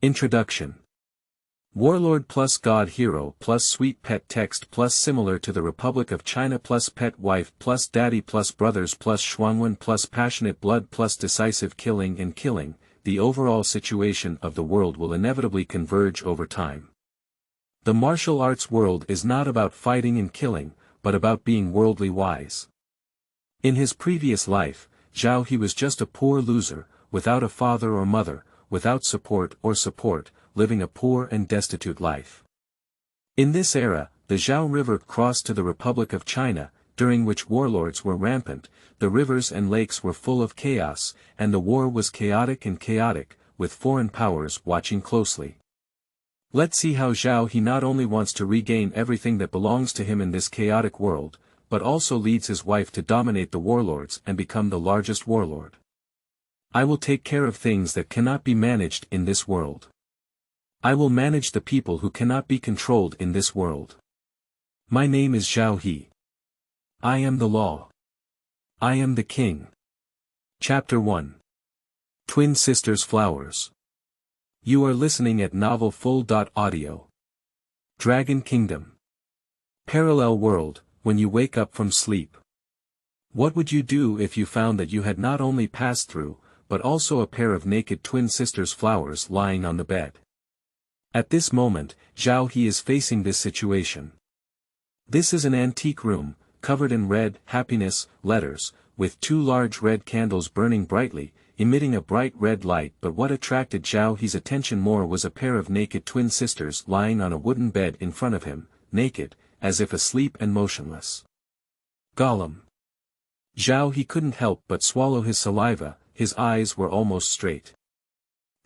Introduction. Warlord+God Hero+Sweet Pet Text+Similar to the Republic of China+Pet Wife+Daddy+Brothers+Shuangwen+Passionate Blood+decisive killing and killing, the overall situation of the world will inevitably converge over time. The martial arts world is not about fighting and killing, but about being worldly wise. In his previous life, Zhao He was just a poor loser, without a father or mother, without support, living a poor and destitute life. In this era, the Zhao River crossed to the Republic of China, during which warlords were rampant, the rivers and lakes were full of chaos, and the war was chaotic, with foreign powers watching closely. Let's see how Zhao He not only wants to regain everything that belongs to him in this chaotic world, but also leads his wife to dominate the warlords and become the largest warlord. I will take care of things that cannot be managed in this world. I will manage the people who cannot be controlled in this world. My name is Zhao He. I am the law. I am the king. Chapter 1. Twin Sisters Flowers. You are listening at Novel Full.audio. Dragon Kingdom. Parallel world, when you wake up from sleep. What would you do if you found that you had not only passed through, but also a pair of naked twin sisters' flowers lying on the bed? At this moment, Zhao He is facing this situation. This is an antique room, covered in red happiness letters, with two large red candles burning brightly, emitting a bright red light. But what attracted Zhao He's attention more was a pair of naked twin sisters lying on a wooden bed in front of him, naked, as if asleep and motionless. Gollum. Zhao He couldn't help but swallow his saliva, his eyes were almost straight.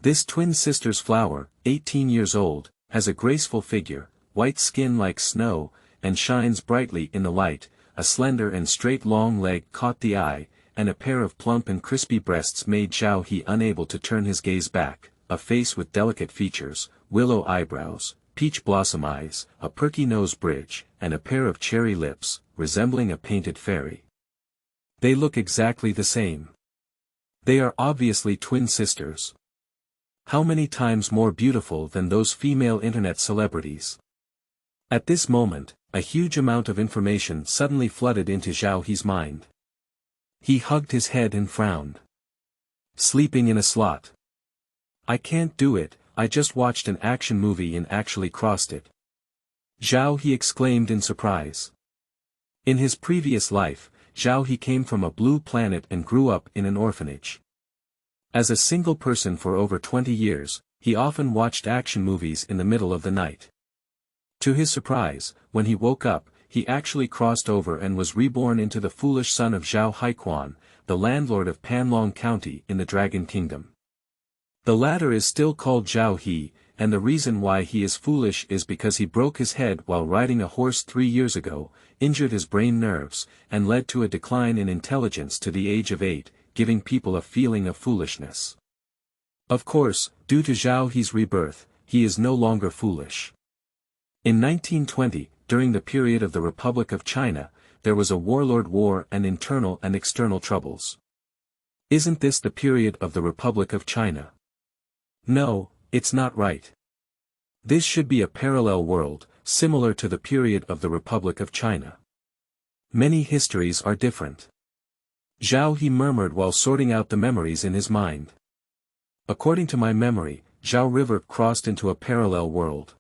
This twin sister's flower, 18 years old, has a graceful figure, white skin like snow, and shines brightly in the light. A slender and straight long leg caught the eye, and a pair of plump and crispy breasts made Zhao He unable to turn his gaze back. A face with delicate features, willow eyebrows, peach blossom eyes, a perky nose bridge, and a pair of cherry lips, resembling a painted fairy. They look exactly the same. They are obviously twin sisters. How many times more beautiful than those female internet celebrities? At this moment, a huge amount of information suddenly flooded into Zhao He's mind. He hugged his head and frowned. Sleeping in a slot. I can't do it, I just watched an action movie and actually crossed it. Zhao He exclaimed in surprise. In his previous life, Zhao He came from a blue planet and grew up in an orphanage. As a single person for over 20 years, he often watched action movies in the middle of the night. To his surprise, when he woke up, he actually crossed over and was reborn into the foolish son of Zhao Haiquan, the landlord of Panlong County in the Dragon Kingdom. The latter is still called Zhao He, and the reason why he is foolish is because he broke his head while riding a horse 3 years ago, injured his brain nerves, and led to a decline in intelligence to the age of 8, giving people a feeling of foolishness. Of course, due to Zhao He's rebirth, he is no longer foolish. In 1920, during the period of the Republic of China, there was a warlord war and internal and external troubles. Isn't this the period of the Republic of China? No, it's not right. This should be a parallel world, similar to the period of the Republic of China. Many histories are different. Zhao He murmured while sorting out the memories in his mind. According to my memory, Zhao River crossed into a parallel world.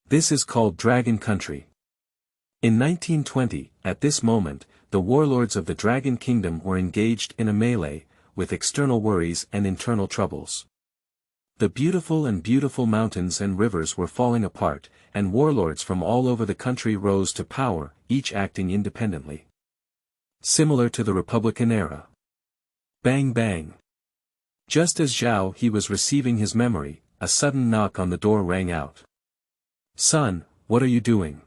This is called Dragon Country. In 1920, at this moment, the warlords of the Dragon Kingdom were engaged in a melee, with external worries and internal troubles. The beautiful mountains and rivers were falling apart, and warlords from all over the country rose to power, each acting independently. Similar to the Republican era. Bang bang. Just as Zhao He was receiving his memory, a sudden knock on the door rang out. Son, what are you doing?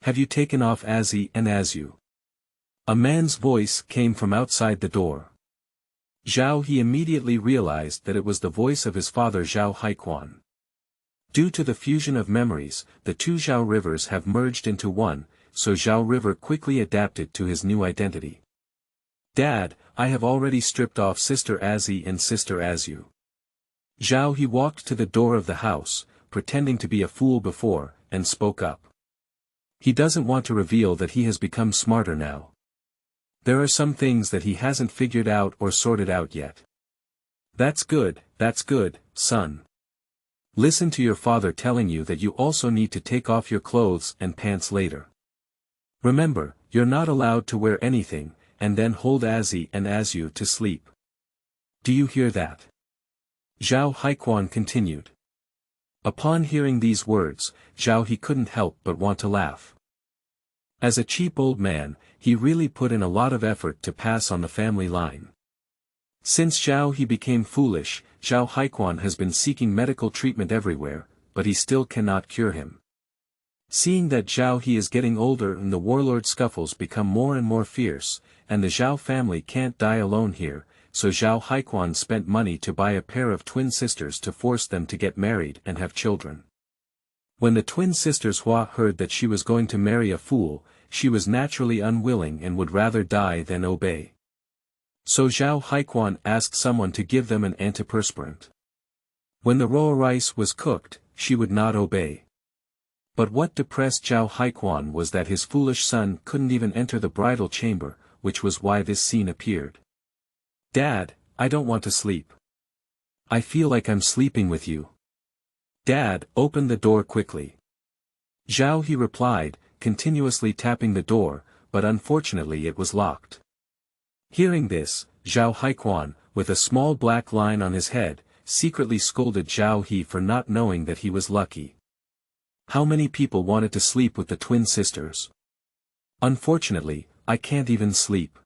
Have you taken off Azzy and Azu? A man's voice came from outside the door. Zhao He immediately realized that it was the voice of his father Zhao Haiquan. Due to the fusion of memories, the two Zhao rivers have merged into one, so Zhao River quickly adapted to his new identity. Dad, I have already stripped off Sister Azzy and Sister Azu. Zhao He walked to the door of the house, pretending to be a fool before, and spoke up. He doesn't want to reveal that he has become smarter now. There are some things that he hasn't figured out or sorted out yet. That's good, son. Listen to your father telling you that you also need to take off your clothes and pants later. Remember, you're not allowed to wear anything, and then hold Azzy and Azu to sleep. Do you hear that? Zhao Hequan continued. Upon hearing these words, Zhao He couldn't help but want to laugh. As a cheap old man, he really put in a lot of effort to pass on the family line. Since Zhao He became foolish, Zhao Hequan has been seeking medical treatment everywhere, but he still cannot cure him. Seeing that Zhao He is getting older and the warlord scuffles become more and more fierce, and the Zhao family can't die alone here, so Zhao Hequan spent money to buy a pair of twin sisters to force them to get married and have children. When the twin sisters Hua heard that she was going to marry a fool, she was naturally unwilling and would rather die than obey. So Zhao Hequan asked someone to give them an antiperspirant. When the raw rice was cooked, she would not obey. But what depressed Zhao Hequan was that his foolish son couldn't even enter the bridal chamber, which was why this scene appeared. Dad, I don't want to sleep. I feel like I'm sleeping with you. Dad, open the door quickly. Zhao He replied, continuously tapping the door, but unfortunately it was locked. Hearing this, Zhao Hequan, with a small black line on his head, secretly scolded Zhao He for not knowing that he was lucky. How many people wanted to sleep with the twin sisters? Unfortunately, I can't even sleep.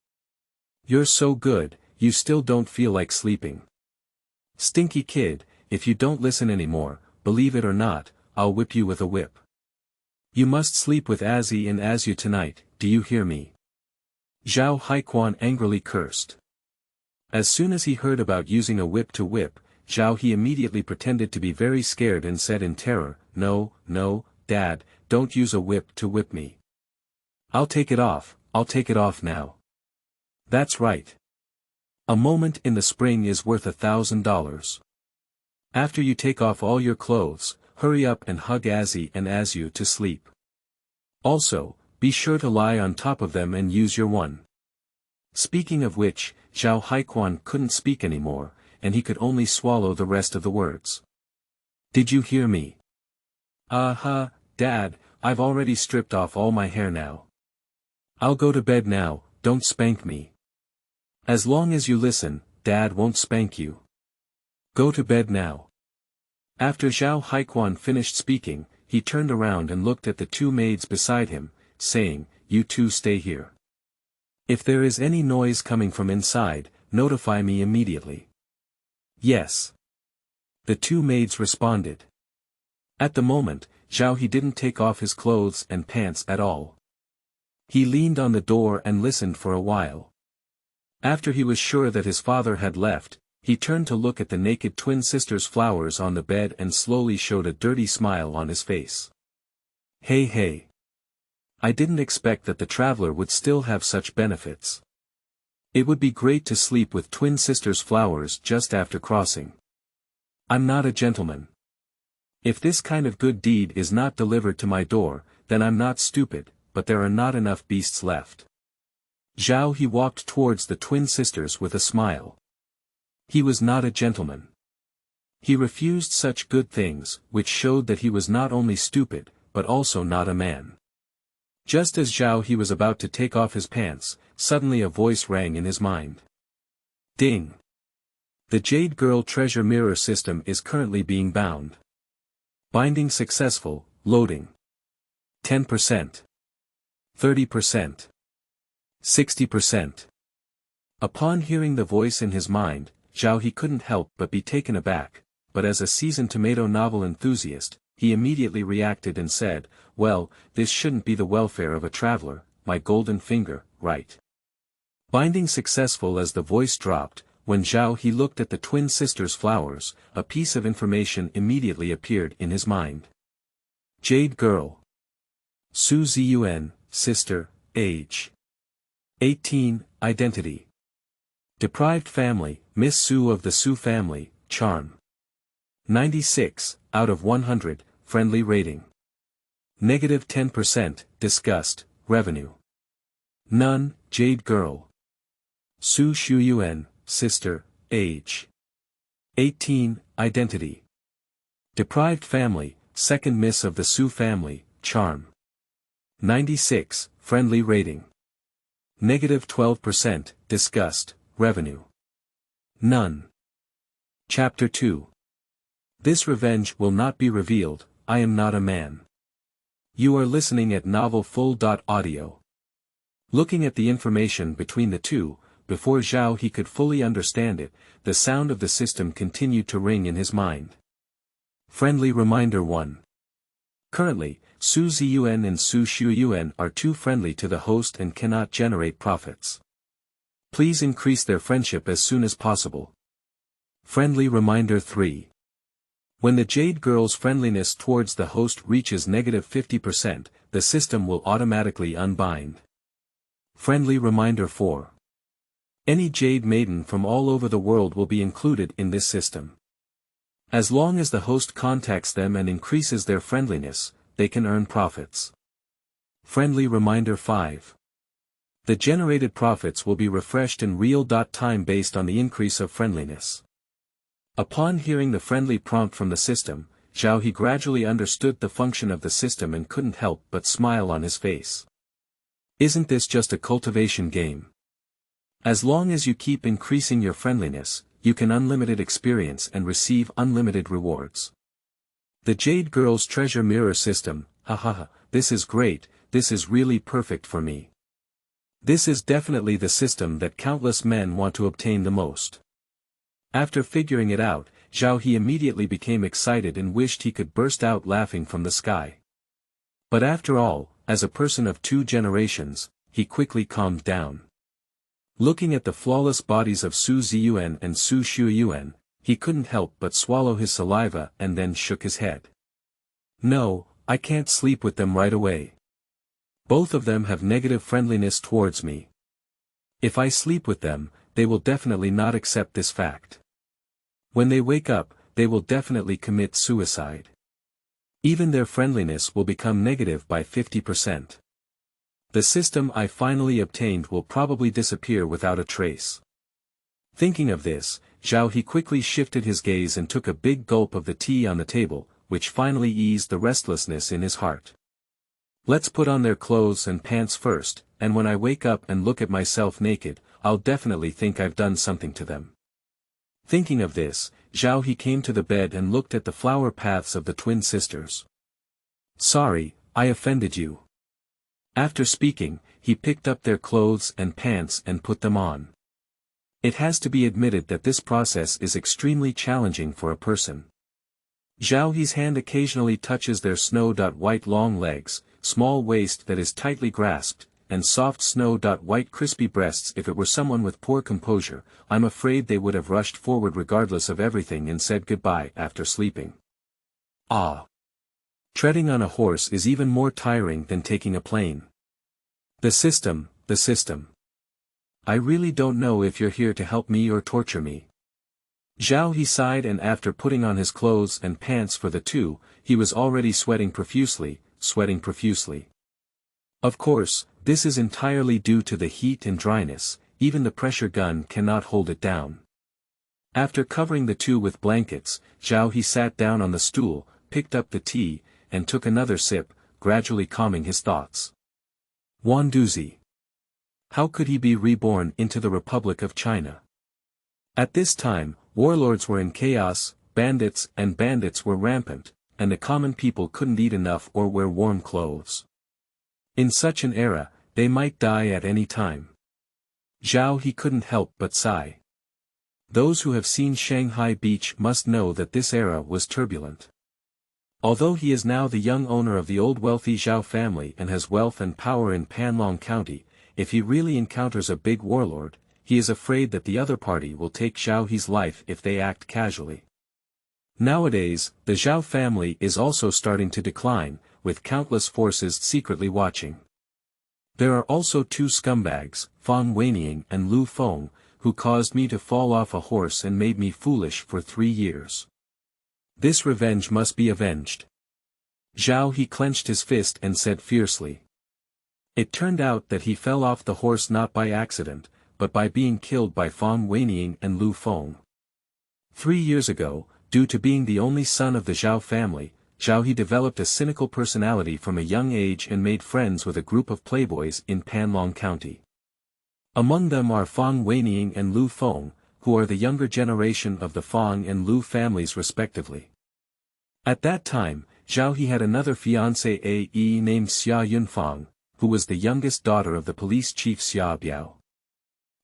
You're so good, you still don't feel like sleeping. Stinky kid, if you don't listen anymore, believe it or not, I'll whip you with a whip. You must sleep with Azzy and Azu tonight, do you hear me? Zhao Hequan angrily cursed. As soon as he heard about using a whip to whip, Zhao He immediately pretended to be very scared and said in terror, No, Dad, don't use a whip to whip me. I'll take it off now. That's right. A moment in the spring is worth $1,000. After you take off all your clothes, hurry up and hug Azzy and Azu to sleep. Also, be sure to lie on top of them and use your one. Speaking of which, Zhao Hequan couldn't speak anymore, and he could only swallow the rest of the words. Did you hear me? Dad, I've already stripped off all my hair now. I'll go to bed now, don't spank me. As long as you listen, Dad won't spank you. Go to bed now. After Zhao Hequan finished speaking, he turned around and looked at the two maids beside him, saying, You two stay here. If there is any noise coming from inside, notify me immediately. Yes. The two maids responded. At the moment, Zhao He didn't take off his clothes and pants at all. He leaned on the door and listened for a while. After he was sure that his father had left, he turned to look at the naked twin sisters' flowers on the bed and slowly showed a dirty smile on his face. Hey. I didn't expect that the traveler would still have such benefits. It would be great to sleep with twin sisters' flowers just after crossing. I'm not a gentleman. If this kind of good deed is not delivered to my door, then I'm not stupid, but there are not enough beasts left. Zhao He walked towards the twin sisters with a smile. He was not a gentleman. He refused such good things, which showed that he was not only stupid, but also not a man. Just as Zhao He was about to take off his pants, suddenly a voice rang in his mind. Ding! The Jade Girl treasure mirror system is currently being bound. Binding successful, loading. 10%. 30%. 60%. Upon hearing the voice in his mind, Zhao He couldn't help but be taken aback, but as a seasoned tomato novel enthusiast, he immediately reacted and said, Well, this shouldn't be the welfare of a traveler, my golden finger, right? Binding successful. As the voice dropped, when Zhao He looked at the twin sisters' flowers, a piece of information immediately appeared in his mind. Jade Girl. Su Zun, sister, age. 18, identity. Deprived family, Miss Su of the Su family, charm. 96, out of 100, friendly rating. Negative 10%, disgust, revenue. None, Jade Girl. Su Shuyuan, sister, age. 18, identity. Deprived family, second miss of the Su family, charm. 96, friendly rating. Negative 12%, disgust, revenue. None. Chapter 2. This revenge will not be revealed, I am not a man. You are listening at Novel Full.audio. Looking at the information between the two, before Zhao He could fully understand it, the sound of the system continued to ring in his mind. Friendly reminder 1. Currently, Su Ziyuan and Su Shuyuan are too friendly to the host and cannot generate profits. Please increase their friendship as soon as possible. Friendly reminder 3. When the Jade Girl's friendliness towards the host reaches negative 50%, the system will automatically unbind. Friendly reminder 4. Any Jade Maiden from all over the world will be included in this system. As long as the host contacts them and increases their friendliness, they can earn profits. Friendly reminder 5. The generated profits will be refreshed in real time based on the increase of friendliness. Upon hearing the friendly prompt from the system, Zhao He gradually understood the function of the system and couldn't help but smile on his face. Isn't this just a cultivation game? As long as you keep increasing your friendliness, you can unlimited experience and receive unlimited rewards. The Jade Girl's treasure mirror system, hahaha, this is great, this is really perfect for me. This is definitely the system that countless men want to obtain the most. After figuring it out, Zhao He immediately became excited and wished he could burst out laughing from the sky. But after all, as a person of 2 generations, he quickly calmed down. Looking at the flawless bodies of Su Ziyuan and Su Shuyuan, he couldn't help but swallow his saliva and then shook his head. No, I can't sleep with them right away. Both of them have negative friendliness towards me. If I sleep with them, they will definitely not accept this fact. When they wake up, they will definitely commit suicide. Even their friendliness will become negative by 50%. The system I finally obtained will probably disappear without a trace. Thinking of this, Zhao He quickly shifted his gaze and took a big gulp of the tea on the table, which finally eased the restlessness in his heart. Let's put on their clothes and pants first, and when I wake up and look at myself naked, I'll definitely think I've done something to them. Thinking of this, Zhao He came to the bed and looked at the flower paths of the twin sisters. Sorry, I offended you. After speaking, he picked up their clothes and pants and put them on. It has to be admitted that this process is extremely challenging for a person. Zhao He's hand occasionally touches their snow-white long legs, small waist that is tightly grasped, and soft snow-white crispy breasts. If it were someone with poor composure, I'm afraid they would have rushed forward regardless of everything and said goodbye after sleeping. Ah! Treading on a horse is even more tiring than taking a plane. The system. I really don't know if you're here to help me or torture me. Zhao He sighed, and after putting on his clothes and pants for the two, he was already sweating profusely. Of course, this is entirely due to the heat and dryness, even the pressure gun cannot hold it down. After covering the two with blankets, Zhao He sat down on the stool, picked up the tea, and took another sip, gradually calming his thoughts. Wanduzi. How could he be reborn into the Republic of China? At this time, warlords were in chaos, bandits were rampant, and the common people couldn't eat enough or wear warm clothes. In such an era, they might die at any time. Zhao He couldn't help but sigh. Those who have seen Shanghai Beach must know that this era was turbulent. Although he is now the young owner of the old wealthy Zhao family and has wealth and power in Panlong County, if he really encounters a big warlord, he is afraid that the other party will take Zhao He's life if they act casually. Nowadays, the Zhao family is also starting to decline, with countless forces secretly watching. There are also 2 scumbags, Fang Weiniang and Lu Feng, who caused me to fall off a horse and made me foolish for 3 years. This revenge must be avenged. Zhao He clenched his fist and said fiercely. It turned out that he fell off the horse not by accident, but by being killed by Fang Weining and Lu Feng. 3 years ago, due to being the only son of the Zhao family, Zhao He developed a cynical personality from a young age and made friends with a group of playboys in Panlong County. Among them are Fang Weining and Lu Feng, who are the younger generation of the Fang and Lu families respectively. At that time, Zhao He had another fiancée named Xia Yunfang, who was the youngest daughter of the police chief Xia Biao.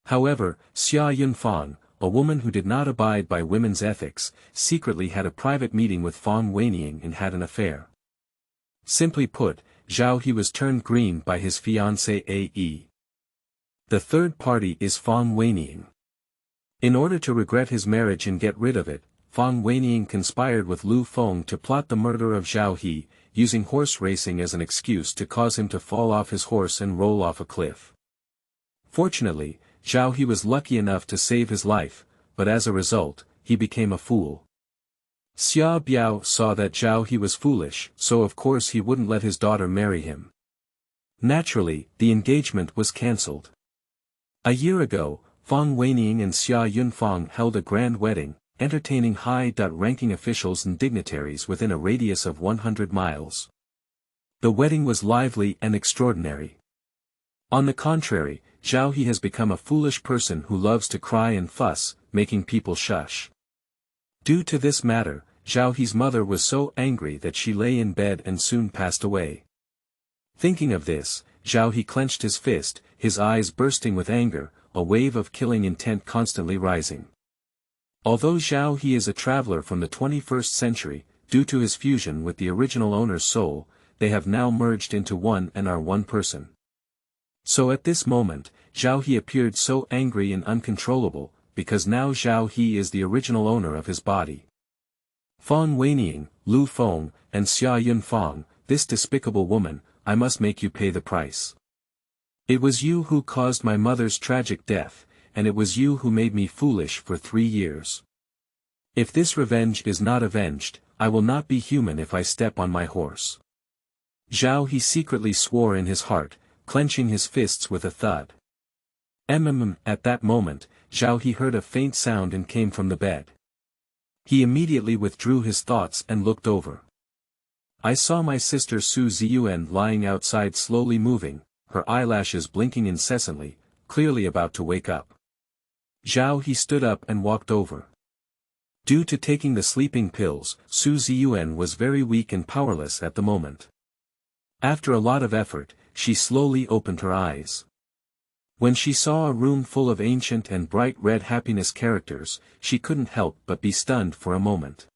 However, Xia Yunfang, a woman who did not abide by women's ethics, secretly had a private meeting with Fang Weining and had an affair. Simply put, Zhao He was turned green by his fiancée. The third party is Fang Weining. In order to regret his marriage and get rid of it, Fang Weining conspired with Lu Feng to plot the murder of Zhao He, using horse racing as an excuse to cause him to fall off his horse and roll off a cliff. Fortunately, Zhao He was lucky enough to save his life, but as a result, he became a fool. Xia Biao saw that Zhao He was foolish, so of course he wouldn't let his daughter marry him. Naturally, the engagement was cancelled. A year ago, Fang Weining and Xia Yunfang held a grand wedding, entertaining high-ranking officials and dignitaries within a radius of 100 miles. The wedding was lively and extraordinary. On the contrary, Zhao He has become a foolish person who loves to cry and fuss, making people shush. Due to this matter, Zhao He's mother was so angry that she lay in bed and soon passed away. Thinking of this, Zhao He clenched his fist, his eyes bursting with anger, a wave of killing intent constantly rising. Although Zhao He is a traveler from the 21st century, due to his fusion with the original owner's soul, they have now merged into one and are one person. So at this moment, Zhao He appeared so angry and uncontrollable, because now Zhao He is the original owner of his body. Fang Weining, Lu Feng, and Xia Yunfang, this despicable woman, I must make you pay the price. It was you who caused my mother's tragic death, and it was you who made me foolish for 3 years. If this revenge is not avenged, I will not be human if I step on my horse. Zhao He secretly swore in his heart, clenching his fists with a thud. At that moment, Zhao He heard a faint sound and came from the bed. He immediately withdrew his thoughts and looked over. I saw my sister Su Ziyuan lying outside slowly moving, her eyelashes blinking incessantly, clearly about to wake up. Zhao He stood up and walked over. Due to taking the sleeping pills, Su Ziyuan was very weak and powerless at the moment. After a lot of effort, she slowly opened her eyes. When she saw a room full of ancient and bright red happiness characters, she couldn't help but be stunned for a moment.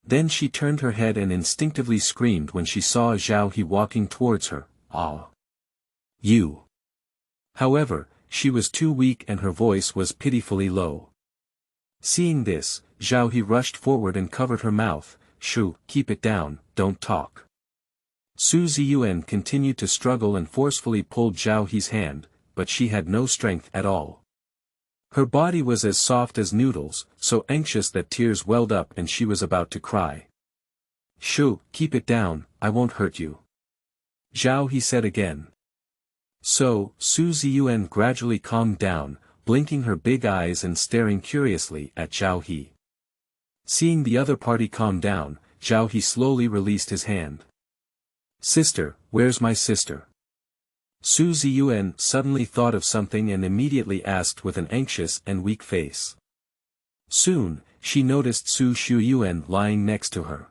Then she turned her head and instinctively screamed when she saw Zhao He walking towards her. Ah! You! However, she was too weak and her voice was pitifully low. Seeing this, Zhao He rushed forward and covered her mouth. Shu, keep it down, don't talk. Su Ziyuan continued to struggle and forcefully pulled Zhao He's hand, but she had no strength at all. Her body was as soft as noodles, so anxious that tears welled up and she was about to cry. Shu, keep it down, I won't hurt you. Zhao He said again. So, Su Ziyuan gradually calmed down, blinking her big eyes and staring curiously at Zhao He. Seeing the other party calm down, Zhao He slowly released his hand. Sister, where's my sister? Su Ziyuan suddenly thought of something and immediately asked with an anxious and weak face. Soon, she noticed Su Shuyuan lying next to her.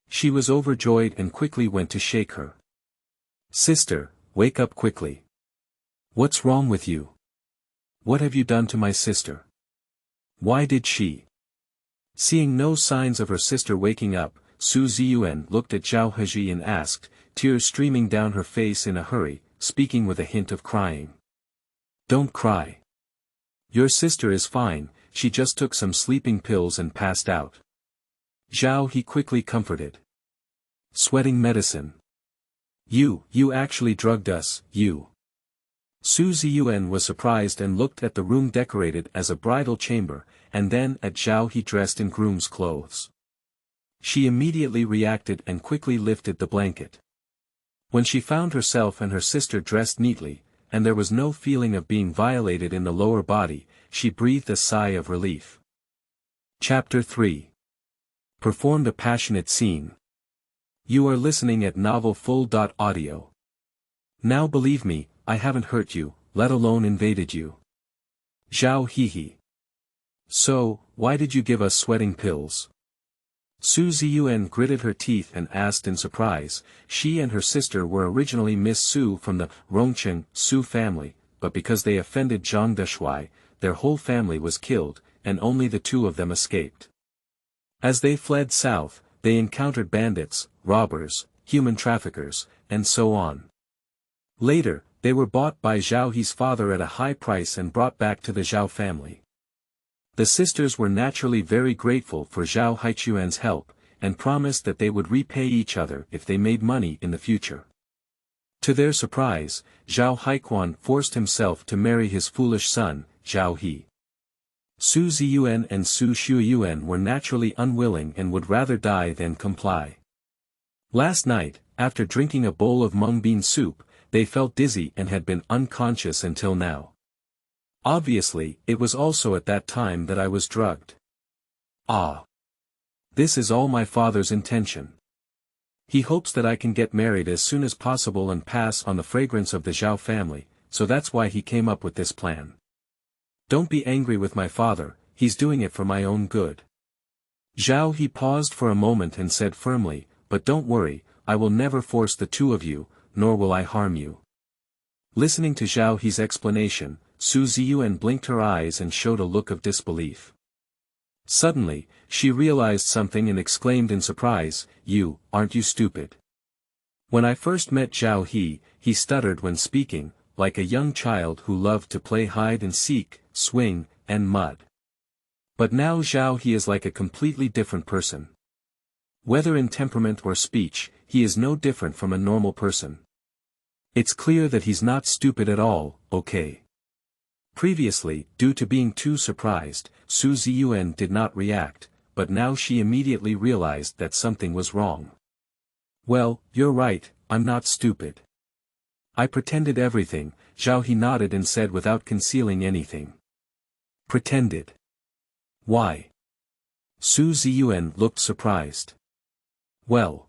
She was overjoyed and quickly went to shake her. Sister, wake up quickly. What's wrong with you? What have you done to my sister? Why did she? Seeing no signs of her sister waking up, Su Ziyuan looked at Zhao He and asked, tears streaming down her face in a hurry, speaking with a hint of crying. Don't cry. Your sister is fine, she just took some sleeping pills and passed out. Zhao He quickly comforted. Sweating medicine. You actually drugged us, you. Su Ziyuan was surprised and looked at the room decorated as a bridal chamber, and then at Zhao He dressed in groom's clothes. She immediately reacted and quickly lifted the blanket. When she found herself and her sister dressed neatly, and there was no feeling of being violated in the lower body, she breathed a sigh of relief. Chapter 3. Performed a passionate scene. You are listening at Novel Full.audio. Now believe me, I haven't hurt you, let alone invaded you. Zhao He. So, why did you give us sweating pills? Su Ziyuan gritted her teeth and asked in surprise. She and her sister were originally Miss Su from the Rongcheng Su family, but because they offended Zhang Deshui, their whole family was killed, and only the two of them escaped. As they fled south, they encountered bandits, robbers, human traffickers, and so on. Later, they were bought by Zhao He's father at a high price and brought back to the Zhao family. The sisters were naturally very grateful for Zhao Haichuan's help, and promised that they would repay each other if they made money in the future. To their surprise, Zhao Haiquan forced himself to marry his foolish son, Zhao He. Su Ziyuan and Su Shuyuan were naturally unwilling and would rather die than comply. Last night, after drinking a bowl of mung bean soup, they felt dizzy and had been unconscious until now. Obviously, it was also at that time that I was drugged. Ah. This is all my father's intention. He hopes that I can get married as soon as possible and pass on the fragrance of the Zhao family, so that's why he came up with this plan. Don't be angry with my father, he's doing it for my own good. Zhao He paused for a moment and said firmly, but don't worry, I will never force the two of you, nor will I harm you. Listening to Zhao He's explanation, Su Ziyuan blinked her eyes and showed a look of disbelief. Suddenly, she realized something and exclaimed in surprise, aren't you stupid? When I first met Zhao he stuttered when speaking, like a young child who loved to play hide and seek, swing, and mud. But now Zhao He is like a completely different person. Whether in temperament or speech, he is no different from a normal person. It's clear that he's not stupid at all, okay? Previously, due to being too surprised, Su Ziyuan did not react, but now she immediately realized that something was wrong. Well, you're right, I'm not stupid. I pretended everything, Zhao He nodded and said without concealing anything. Pretended. Why? Su Ziyuan looked surprised. Well.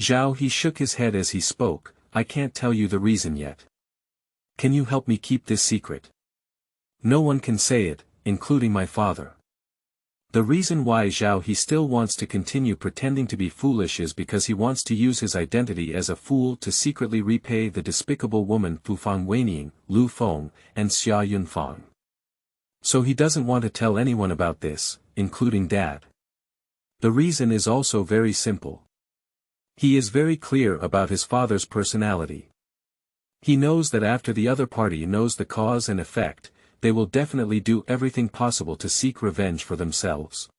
Zhao He shook his head as he spoke, I can't tell you the reason yet. Can you help me keep this secret? No one can say it, including my father. The reason why Zhao He still wants to continue pretending to be foolish is because he wants to use his identity as a fool to secretly repay the despicable woman Fu Fang Weining, Lu Feng, and Xia Yunfang. So he doesn't want to tell anyone about this, including Dad. The reason is also very simple. He is very clear about his father's personality. He knows that after the other party knows the cause and effect, they will definitely do everything possible to seek revenge for themselves.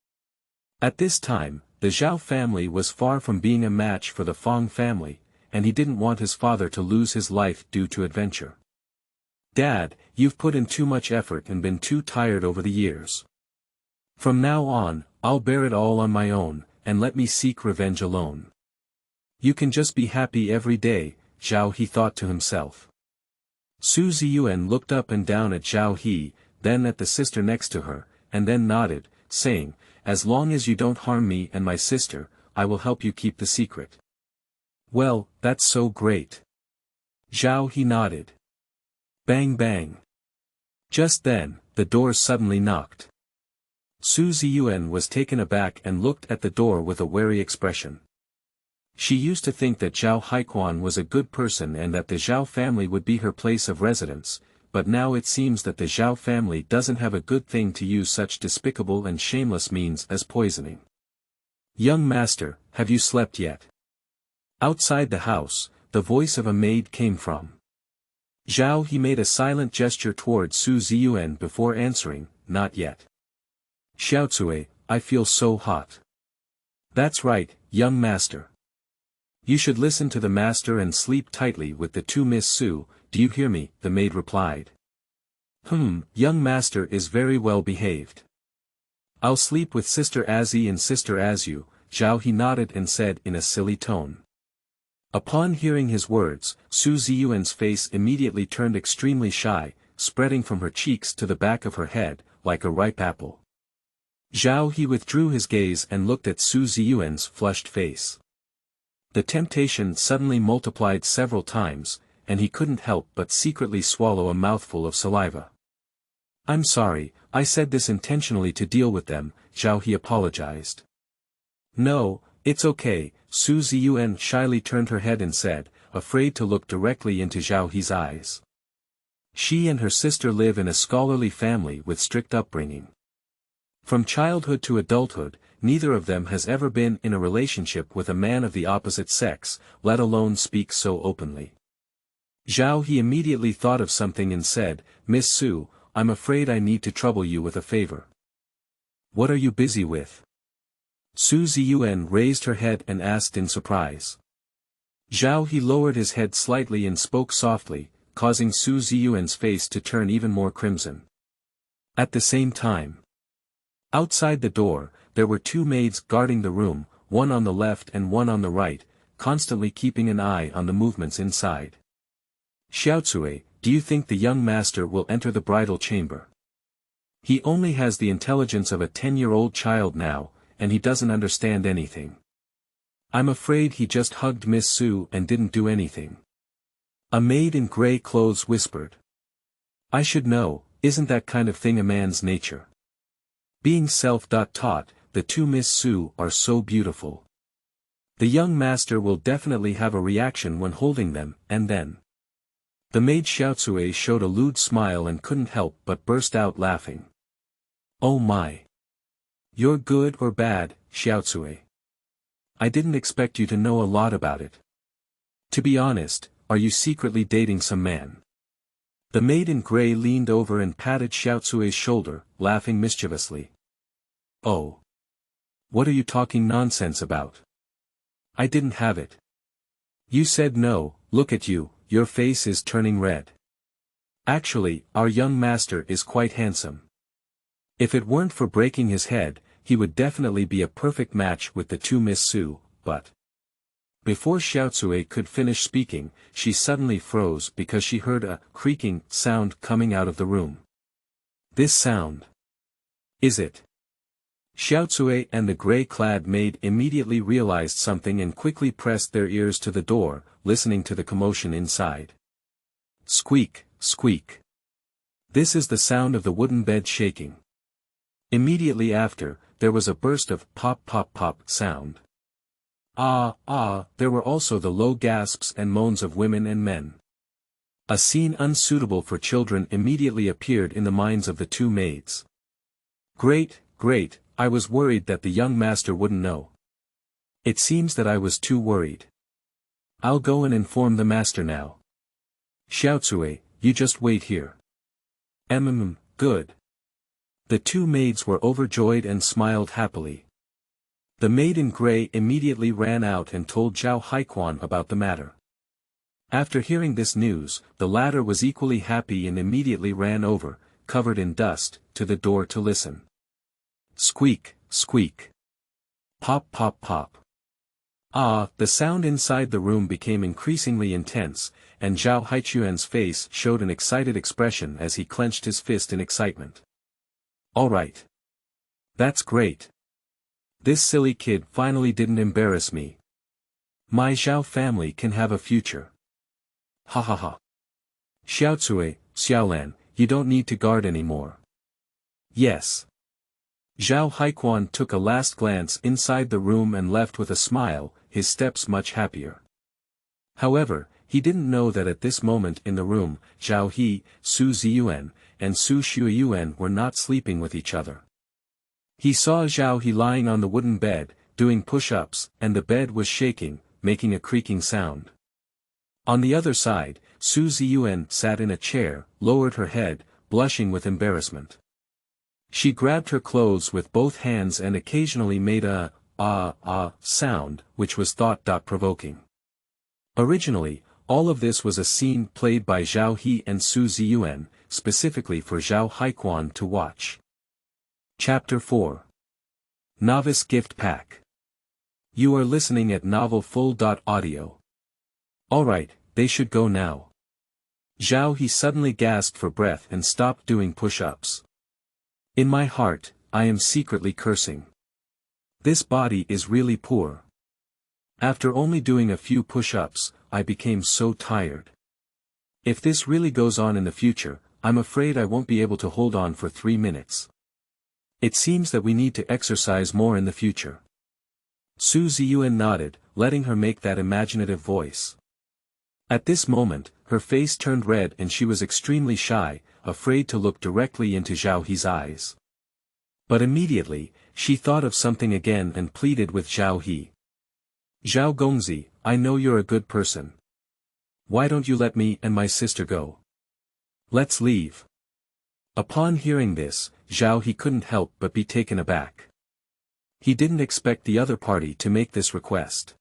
At this time, the Zhao family was far from being a match for the Fang family, and he didn't want his father to lose his life due to adventure. Dad, you've put in too much effort and been too tired over the years. From now on, I'll bear it all on my own, and let me seek revenge alone. You can just be happy every day, Zhao He thought to himself. Su Ziyuan looked up and down at Zhao He, then at the sister next to her, and then nodded, saying, as long as you don't harm me and my sister, I will help you keep the secret. Well, that's so great. Zhao He nodded. Bang bang. Just then, the door suddenly knocked. Su Ziyuan was taken aback and looked at the door with a wary expression. She used to think that Zhao Haiquan was a good person and that the Zhao family would be her place of residence, but now it seems that the Zhao family doesn't have a good thing to use such despicable and shameless means as poisoning. Young master, have you slept yet? Outside the house, the voice of a maid came from. Zhao He made a silent gesture toward Su Ziyuan before answering, not yet. Xiaocui, I feel so hot. That's right, young master. You should listen to the master and sleep tightly with the two Miss Su, do you hear me? The maid replied. Young master is very well behaved. I'll sleep with Sister Azzy and Sister Azu, Zhao He nodded and said in a silly tone. Upon hearing his words, Su Ziyuan's face immediately turned extremely shy, spreading from her cheeks to the back of her head, like a ripe apple. Zhao He withdrew his gaze and looked at Su Ziyuan's flushed face. The temptation suddenly multiplied several times, and he couldn't help but secretly swallow a mouthful of saliva. "I'm sorry, I said this intentionally to deal with them," Zhao He apologized. "No, it's okay," Su Ziyuan shyly turned her head and said, afraid to look directly into Zhao He's eyes. She and her sister live in a scholarly family with strict upbringing. From childhood to adulthood, neither of them has ever been in a relationship with a man of the opposite sex, let alone speak so openly. Zhao He immediately thought of something and said, "Miss Su, I'm afraid I need to trouble you with a favor." "What are you busy with?" Su Ziyuan raised her head and asked in surprise. Zhao He lowered his head slightly and spoke softly, causing Su Ziyuan's face to turn even more crimson. At the same time, outside the door, there were two maids guarding the room, one on the left and one on the right, constantly keeping an eye on the movements inside. "Xiaocui, do you think the young master will enter the bridal chamber? He only has the intelligence of a 10-year-old child now, and he doesn't understand anything. I'm afraid he just hugged Miss Su and didn't do anything." A maid in gray clothes whispered. "I should know, isn't that kind of thing a man's nature? Being self-taught, the two Miss Su are so beautiful. The young master will definitely have a reaction when holding them, and then." The maid Xiaocui showed a lewd smile and couldn't help but burst out laughing. "Oh my! You're good or bad, Xiaocui. I didn't expect you to know a lot about it. To be honest, are you secretly dating some man?" The maid in gray leaned over and patted Xiaocui's shoulder, laughing mischievously. "Oh! What are you talking nonsense about? I didn't have it. You said no, look at you, your face is turning red. Actually, our young master is quite handsome. If it weren't for breaking his head, he would definitely be a perfect match with the two Miss Su, but..." Before Xiaocui could finish speaking, she suddenly froze because she heard a creaking sound coming out of the room. "This sound. Is it?" Xiaocui and the gray-clad maid immediately realized something and quickly pressed their ears to the door, listening to the commotion inside. Squeak, squeak. This is the sound of the wooden bed shaking. Immediately after, there was a burst of pop pop pop sound. There were also the low gasps and moans of women and men. A scene unsuitable for children immediately appeared in the minds of the two maids. Great, I was worried that the young master wouldn't know. It seems that I was too worried. I'll go and inform the master now. Xiaocui, you just wait here. Good. The two maids were overjoyed and smiled happily. The maid in gray immediately ran out and told Zhao Haiquan about the matter. After hearing this news, the latter was equally happy and immediately ran over, covered in dust, to the door to listen. Squeak, squeak. Pop pop pop. The sound inside the room became increasingly intense, and Zhao Haiquan's face showed an excited expression as he clenched his fist in excitement. All right. That's great. This silly kid finally didn't embarrass me. My Zhao family can have a future. Ha ha ha. Xiaocui, Xiaolan, you don't need to guard anymore. Yes. Zhao Haiquan took a last glance inside the room and left with a smile, his steps much happier. However, he didn't know that at this moment in the room, Zhao He, Su Ziyuan, and Su Shuiyuan were not sleeping with each other. He saw Zhao He lying on the wooden bed, doing push-ups, and the bed was shaking, making a creaking sound. On the other side, Su Ziyuan sat in a chair, lowered her head, blushing with embarrassment. She grabbed her clothes with both hands and occasionally made a sound, which was thought-provoking. Originally, all of this was a scene played by Zhao He and Su Ziyuan, specifically for Zhao Haiquan to watch. Chapter 4. Novice Gift Pack. You are listening at Novel Full.audio. Alright, they should go now. Zhao He suddenly gasped for breath and stopped doing push-ups. In my heart, I am secretly cursing. This body is really poor. After only doing a few push-ups, I became so tired. If this really goes on in the future, I'm afraid I won't be able to hold on for 3 minutes. It seems that we need to exercise more in the future. Su Ziyuan nodded, letting her make that imaginative voice. At this moment, her face turned red and she was extremely shy, afraid to look directly into Zhao He's eyes. But immediately, she thought of something again and pleaded with Zhao He. Zhao Gongzi, I know you're a good person. Why don't you let me and my sister go? Let's leave. Upon hearing this, Zhao He couldn't help but be taken aback. He didn't expect the other party to make this request.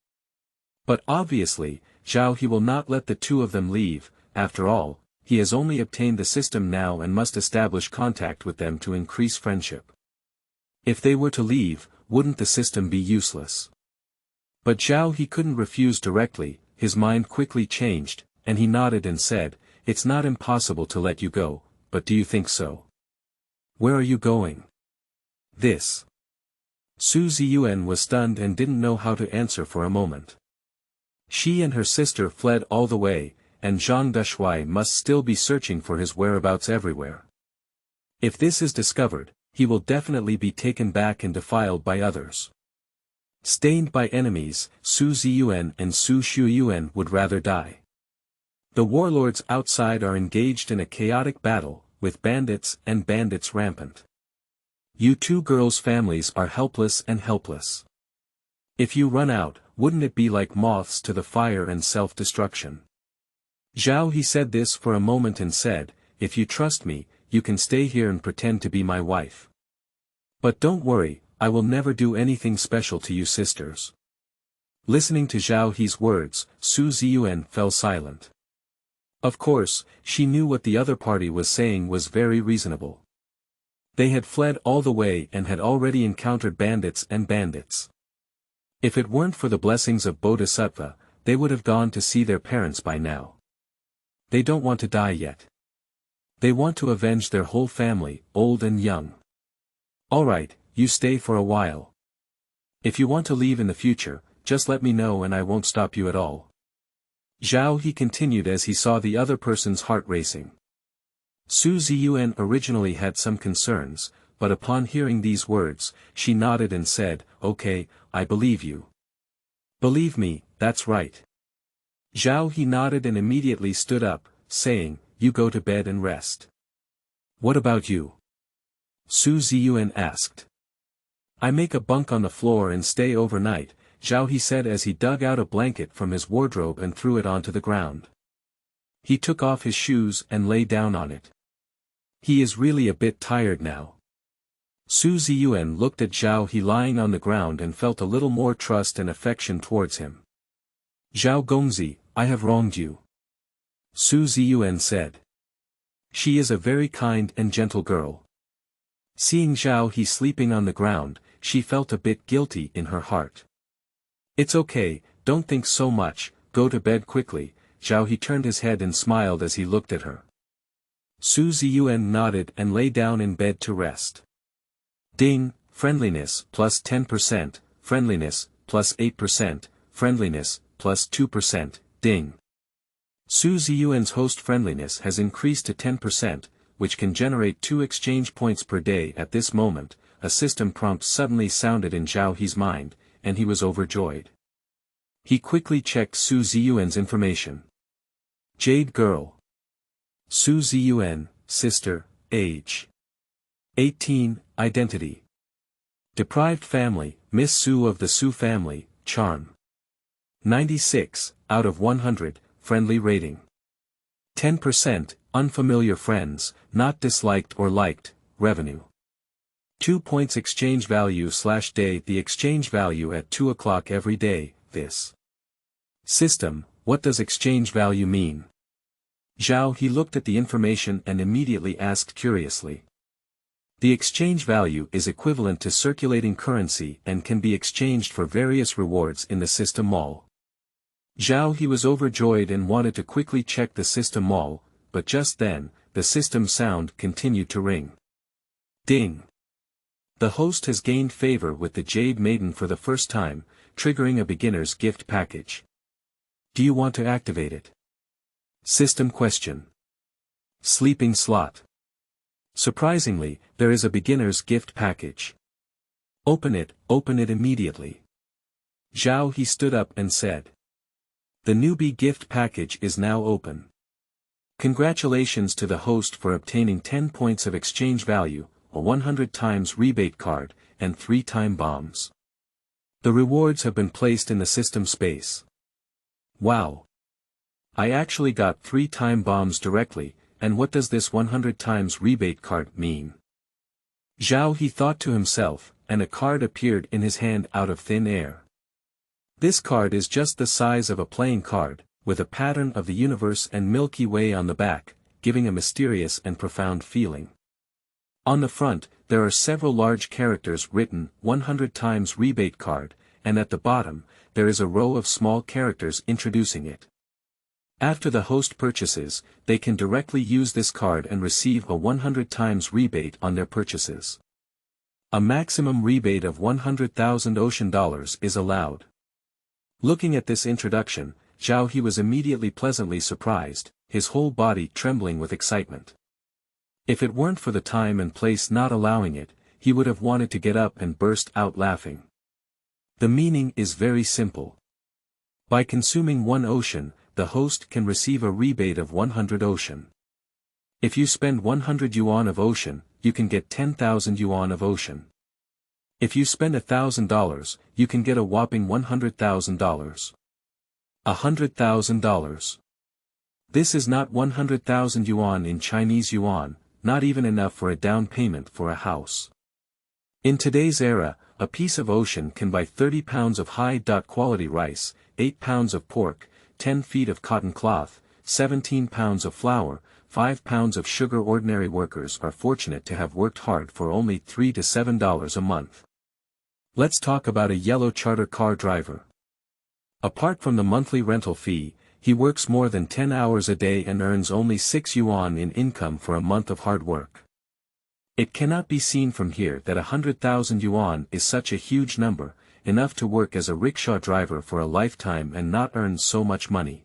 But obviously, Zhao He will not let the two of them leave. After all, he has only obtained the system now and must establish contact with them to increase friendship. If they were to leave, wouldn't the system be useless? But Zhao He couldn't refuse directly. His mind quickly changed, and he nodded and said, It's not impossible to let you go, but do you think so? Where are you going? This. Su Ziyuan was stunned and didn't know how to answer for a moment. She and her sister fled all the way, and Zhang Deshuai must still be searching for his whereabouts everywhere. If this is discovered, he will definitely be taken back and defiled by others. Stained by enemies, Su Ziyuan and Su Shuyuan would rather die. The warlords outside are engaged in a chaotic battle, with bandits and bandits rampant. You two girls' families are helpless and helpless. If you run out, wouldn't it be like moths to the fire and self-destruction? Zhao He said this for a moment and said, If you trust me, you can stay here and pretend to be my wife. But don't worry, I will never do anything special to you sisters. Listening to Zhao He's words, Su Ziyuan fell silent. Of course, she knew what the other party was saying was very reasonable. They had fled all the way and had already encountered bandits and bandits. If it weren't for the blessings of Bodhisattva, they would have gone to see their parents by now. They don't want to die yet. They want to avenge their whole family, old and young. Alright, you stay for a while. If you want to leave in the future, just let me know and I won't stop you at all. Zhao He continued as he saw the other person's heart racing. Su Ziyuan originally had some concerns, but upon hearing these words, she nodded and said, Okay, I believe you. Believe me, that's right. Zhao He nodded and immediately stood up, saying, You go to bed and rest. What about you? Su Ziyuan asked. I make a bunk on the floor and stay overnight, Zhao He said as he dug out a blanket from his wardrobe and threw it onto the ground. He took off his shoes and lay down on it. He is really a bit tired now. Su Ziyuan looked at Zhao He lying on the ground and felt a little more trust and affection towards him. Zhao Gongzi, I have wronged you. Su Ziyuan said. She is a very kind and gentle girl. Seeing Zhao He sleeping on the ground, she felt a bit guilty in her heart. It's okay, don't think so much, go to bed quickly. Zhao He turned his head and smiled as he looked at her. Su Ziyuan nodded and lay down in bed to rest. Ding, friendliness plus 10%, friendliness plus 8%, friendliness plus 2%, ding. Su Ziyuan's host friendliness has increased to 10%, which can generate 2 exchange points per day at this moment. A system prompt suddenly sounded in Zhao He's mind, and he was overjoyed. He quickly checked Su Ziyuan's information. Jade girl. Su Ziyuan, sister, age. 18, identity. Deprived family, Miss Su of the Su family, charm. 96, out of 100, friendly rating. 10%, unfamiliar friends, not disliked or liked, revenue. 2 points exchange value / day. The exchange value at 2 o'clock every day. This system, what does exchange value mean? Zhao He looked at the information and immediately asked curiously. The exchange value is equivalent to circulating currency and can be exchanged for various rewards in the system mall. Zhao He was overjoyed and wanted to quickly check the system mall, but just then, the system sound continued to ring. Ding! The host has gained favor with the Jade Maiden for the first time, triggering a beginner's gift package. Do you want to activate it? System question. Sleeping slot. Surprisingly, there is a beginner's gift package. Open it immediately. Zhao He stood up and said. The newbie gift package is now open. Congratulations to the host for obtaining 10 points of exchange value, a 100 times rebate card, and 3 time bombs. The rewards have been placed in the system space. Wow! I actually got 3 time bombs directly, and what does this 100 times rebate card mean? Zhao He thought to himself, and a card appeared in his hand out of thin air. This card is just the size of a playing card, with a pattern of the universe and Milky Way on the back, giving a mysterious and profound feeling. On the front, there are several large characters written 100 times rebate card, and at the bottom, there is a row of small characters introducing it. After the host purchases, they can directly use this card and receive a 100 times rebate on their purchases. A maximum rebate of 100,000 ocean dollars is allowed. Looking at this introduction, Zhao He was immediately pleasantly surprised, his whole body trembling with excitement. If it weren't for the time and place not allowing it, he would have wanted to get up and burst out laughing. The meaning is very simple. By consuming 1 ocean, the host can receive a rebate of 100 ocean. If you spend 100 yuan of ocean, you can get 10,000 yuan of ocean. If you spend $1,000, you can get a whopping $100,000. $100,000. This is not 100,000 yuan in Chinese yuan, not even enough for a down payment for a house. In today's era, a piece of ocean can buy 30 pounds of high-quality rice, 8 pounds of pork, 10 feet of cotton cloth, 17 pounds of flour, 5 pounds of sugar. Ordinary workers are fortunate to have worked hard for only $3 to $7 a month. Let's talk about a yellow charter car driver. Apart from the monthly rental fee, he works more than 10 hours a day and earns only 6 yuan in income for a month of hard work. It cannot be seen from here that 100,000 yuan is such a huge number, enough to work as a rickshaw driver for a lifetime and not earn so much money.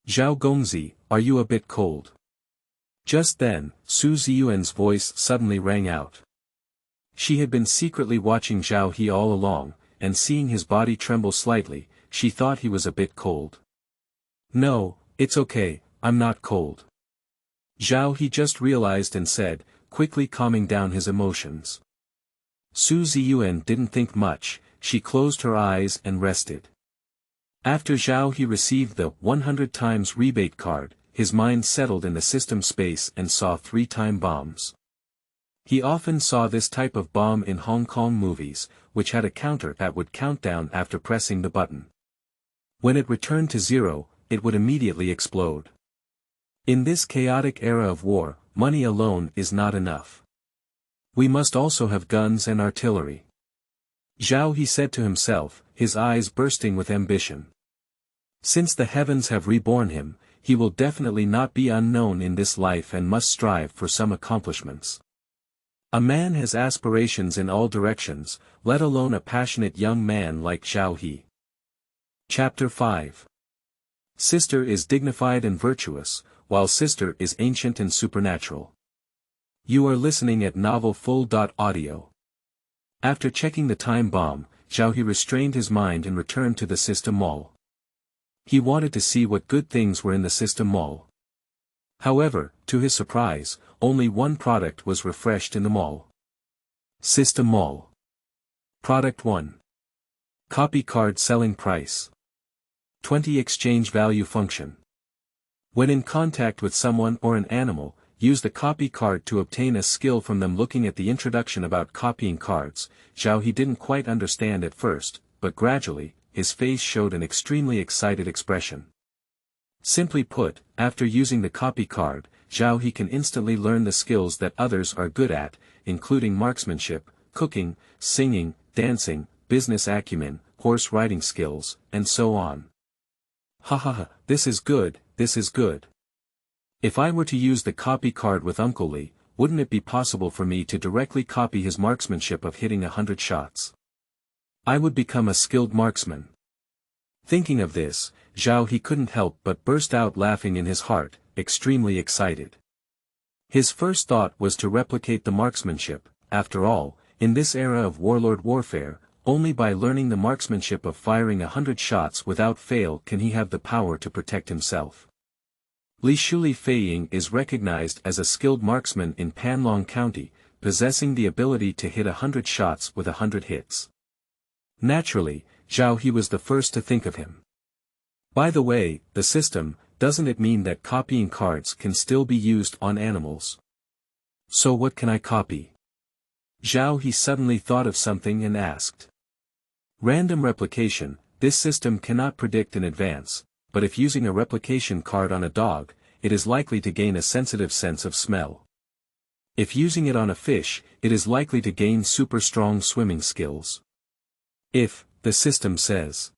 Zhao Gongzi, are you a bit cold? Just then, Su Ziyuan's voice suddenly rang out. She had been secretly watching Zhao He all along, and seeing his body tremble slightly, she thought he was a bit cold. No, it's okay, I'm not cold. Zhao He just realized and said, quickly calming down his emotions. Su Ziyuan didn't think much, she closed her eyes and rested. After Zhao He received the 100 times rebate card, his mind settled in the system space and saw 3 time bombs. He often saw this type of bomb in Hong Kong movies, which had a counter that would count down after pressing the button. When it returned to 0, it would immediately explode. In this chaotic era of war, money alone is not enough. We must also have guns and artillery. Zhao He said to himself, his eyes bursting with ambition. Since the heavens have reborn him, he will definitely not be unknown in this life and must strive for some accomplishments. A man has aspirations in all directions, let alone a passionate young man like Zhao He. Chapter 5. Sister is dignified and virtuous, while sister is ancient and supernatural. You are listening at novelfull.audio. After checking the time bomb, Zhao He restrained his mind and returned to the system mall. He wanted to see what good things were in the system mall. However, to his surprise, only one product was refreshed in the mall. System Mall. Product 1. Copy card selling price. 20 exchange value function. When in contact with someone or an animal, use the copy card to obtain a skill from them. Looking at the introduction about copying cards, Zhao He didn't quite understand at first, but gradually, his face showed an extremely excited expression. Simply put, after using the copy card, Zhao He can instantly learn the skills that others are good at, including marksmanship, cooking, singing, dancing, business acumen, horse riding skills, and so on. Ha ha ha, this is good, this is good. If I were to use the copy card with Uncle Lee, wouldn't it be possible for me to directly copy his marksmanship of hitting 100 shots? I would become a skilled marksman. Thinking of this, Zhao He couldn't help but burst out laughing in his heart, extremely excited. His first thought was to replicate the marksmanship. After all, in this era of warlord warfare, only by learning the marksmanship of firing 100 shots without fail can he have the power to protect himself. Li Shuli Feiying is recognized as a skilled marksman in Panlong County, possessing the ability to hit 100 shots with 100 hits. Naturally, Zhao He was the first to think of him. By the way, the system, doesn't it mean that copying cards can still be used on animals? So what can I copy? Zhao He suddenly thought of something and asked. Random replication. This system cannot predict in advance, but if using a replication card on a dog, it is likely to gain a sensitive sense of smell. If using it on a fish, it is likely to gain super strong swimming skills. If, the system says.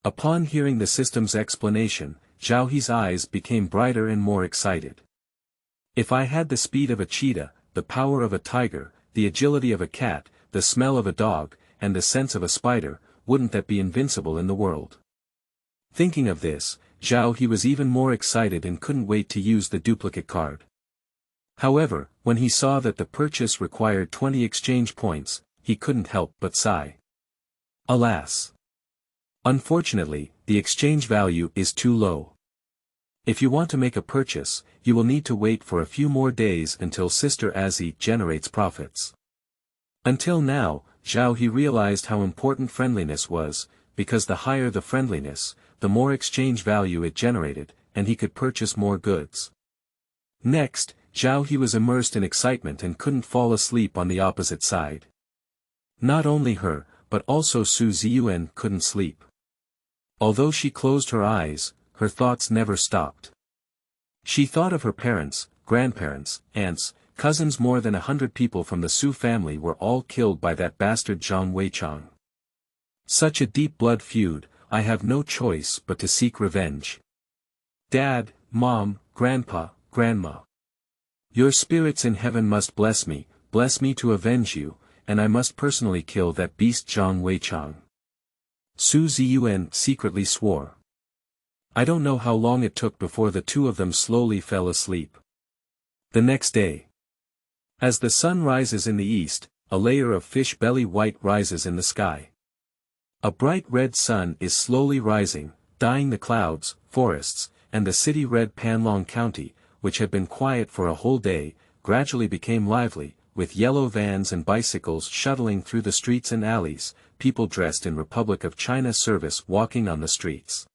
Upon hearing the system's explanation, Zhao He's eyes became brighter and more excited. If I had the speed of a cheetah, the power of a tiger, the agility of a cat, the smell of a dog, and the sense of a spider, wouldn't that be invincible in the world? Thinking of this, Zhao He was even more excited and couldn't wait to use the duplicate card. However, when he saw that the purchase required 20 exchange points, he couldn't help but sigh. Alas! Unfortunately, the exchange value is too low. If you want to make a purchase, you will need to wait for a few more days until Sister Azzy generates profits. Until now, Zhao He realized how important friendliness was, because the higher the friendliness, the more exchange value it generated, and he could purchase more goods. Next, Zhao He was immersed in excitement and couldn't fall asleep on the opposite side. Not only her, but also Su Ziyuan couldn't sleep. Although she closed her eyes, her thoughts never stopped. She thought of her parents, grandparents, aunts, cousins. More than 100 people from the Su family were all killed by that bastard Zhang Weichang. Such a deep blood feud, I have no choice but to seek revenge. Dad, Mom, Grandpa, Grandma. Your spirits in heaven must bless me to avenge you, and I must personally kill that beast Zhang Weichang. Su Ziyuan secretly swore. I don't know how long it took before the two of them slowly fell asleep. The next day. As the sun rises in the east, a layer of fish belly white rises in the sky. A bright red sun is slowly rising, dyeing the clouds, forests, and the city. Red Panlong County, which had been quiet for a whole day, gradually became lively, with yellow vans and bicycles shuttling through the streets and alleys, people dressed in Republic of China service walking on the streets.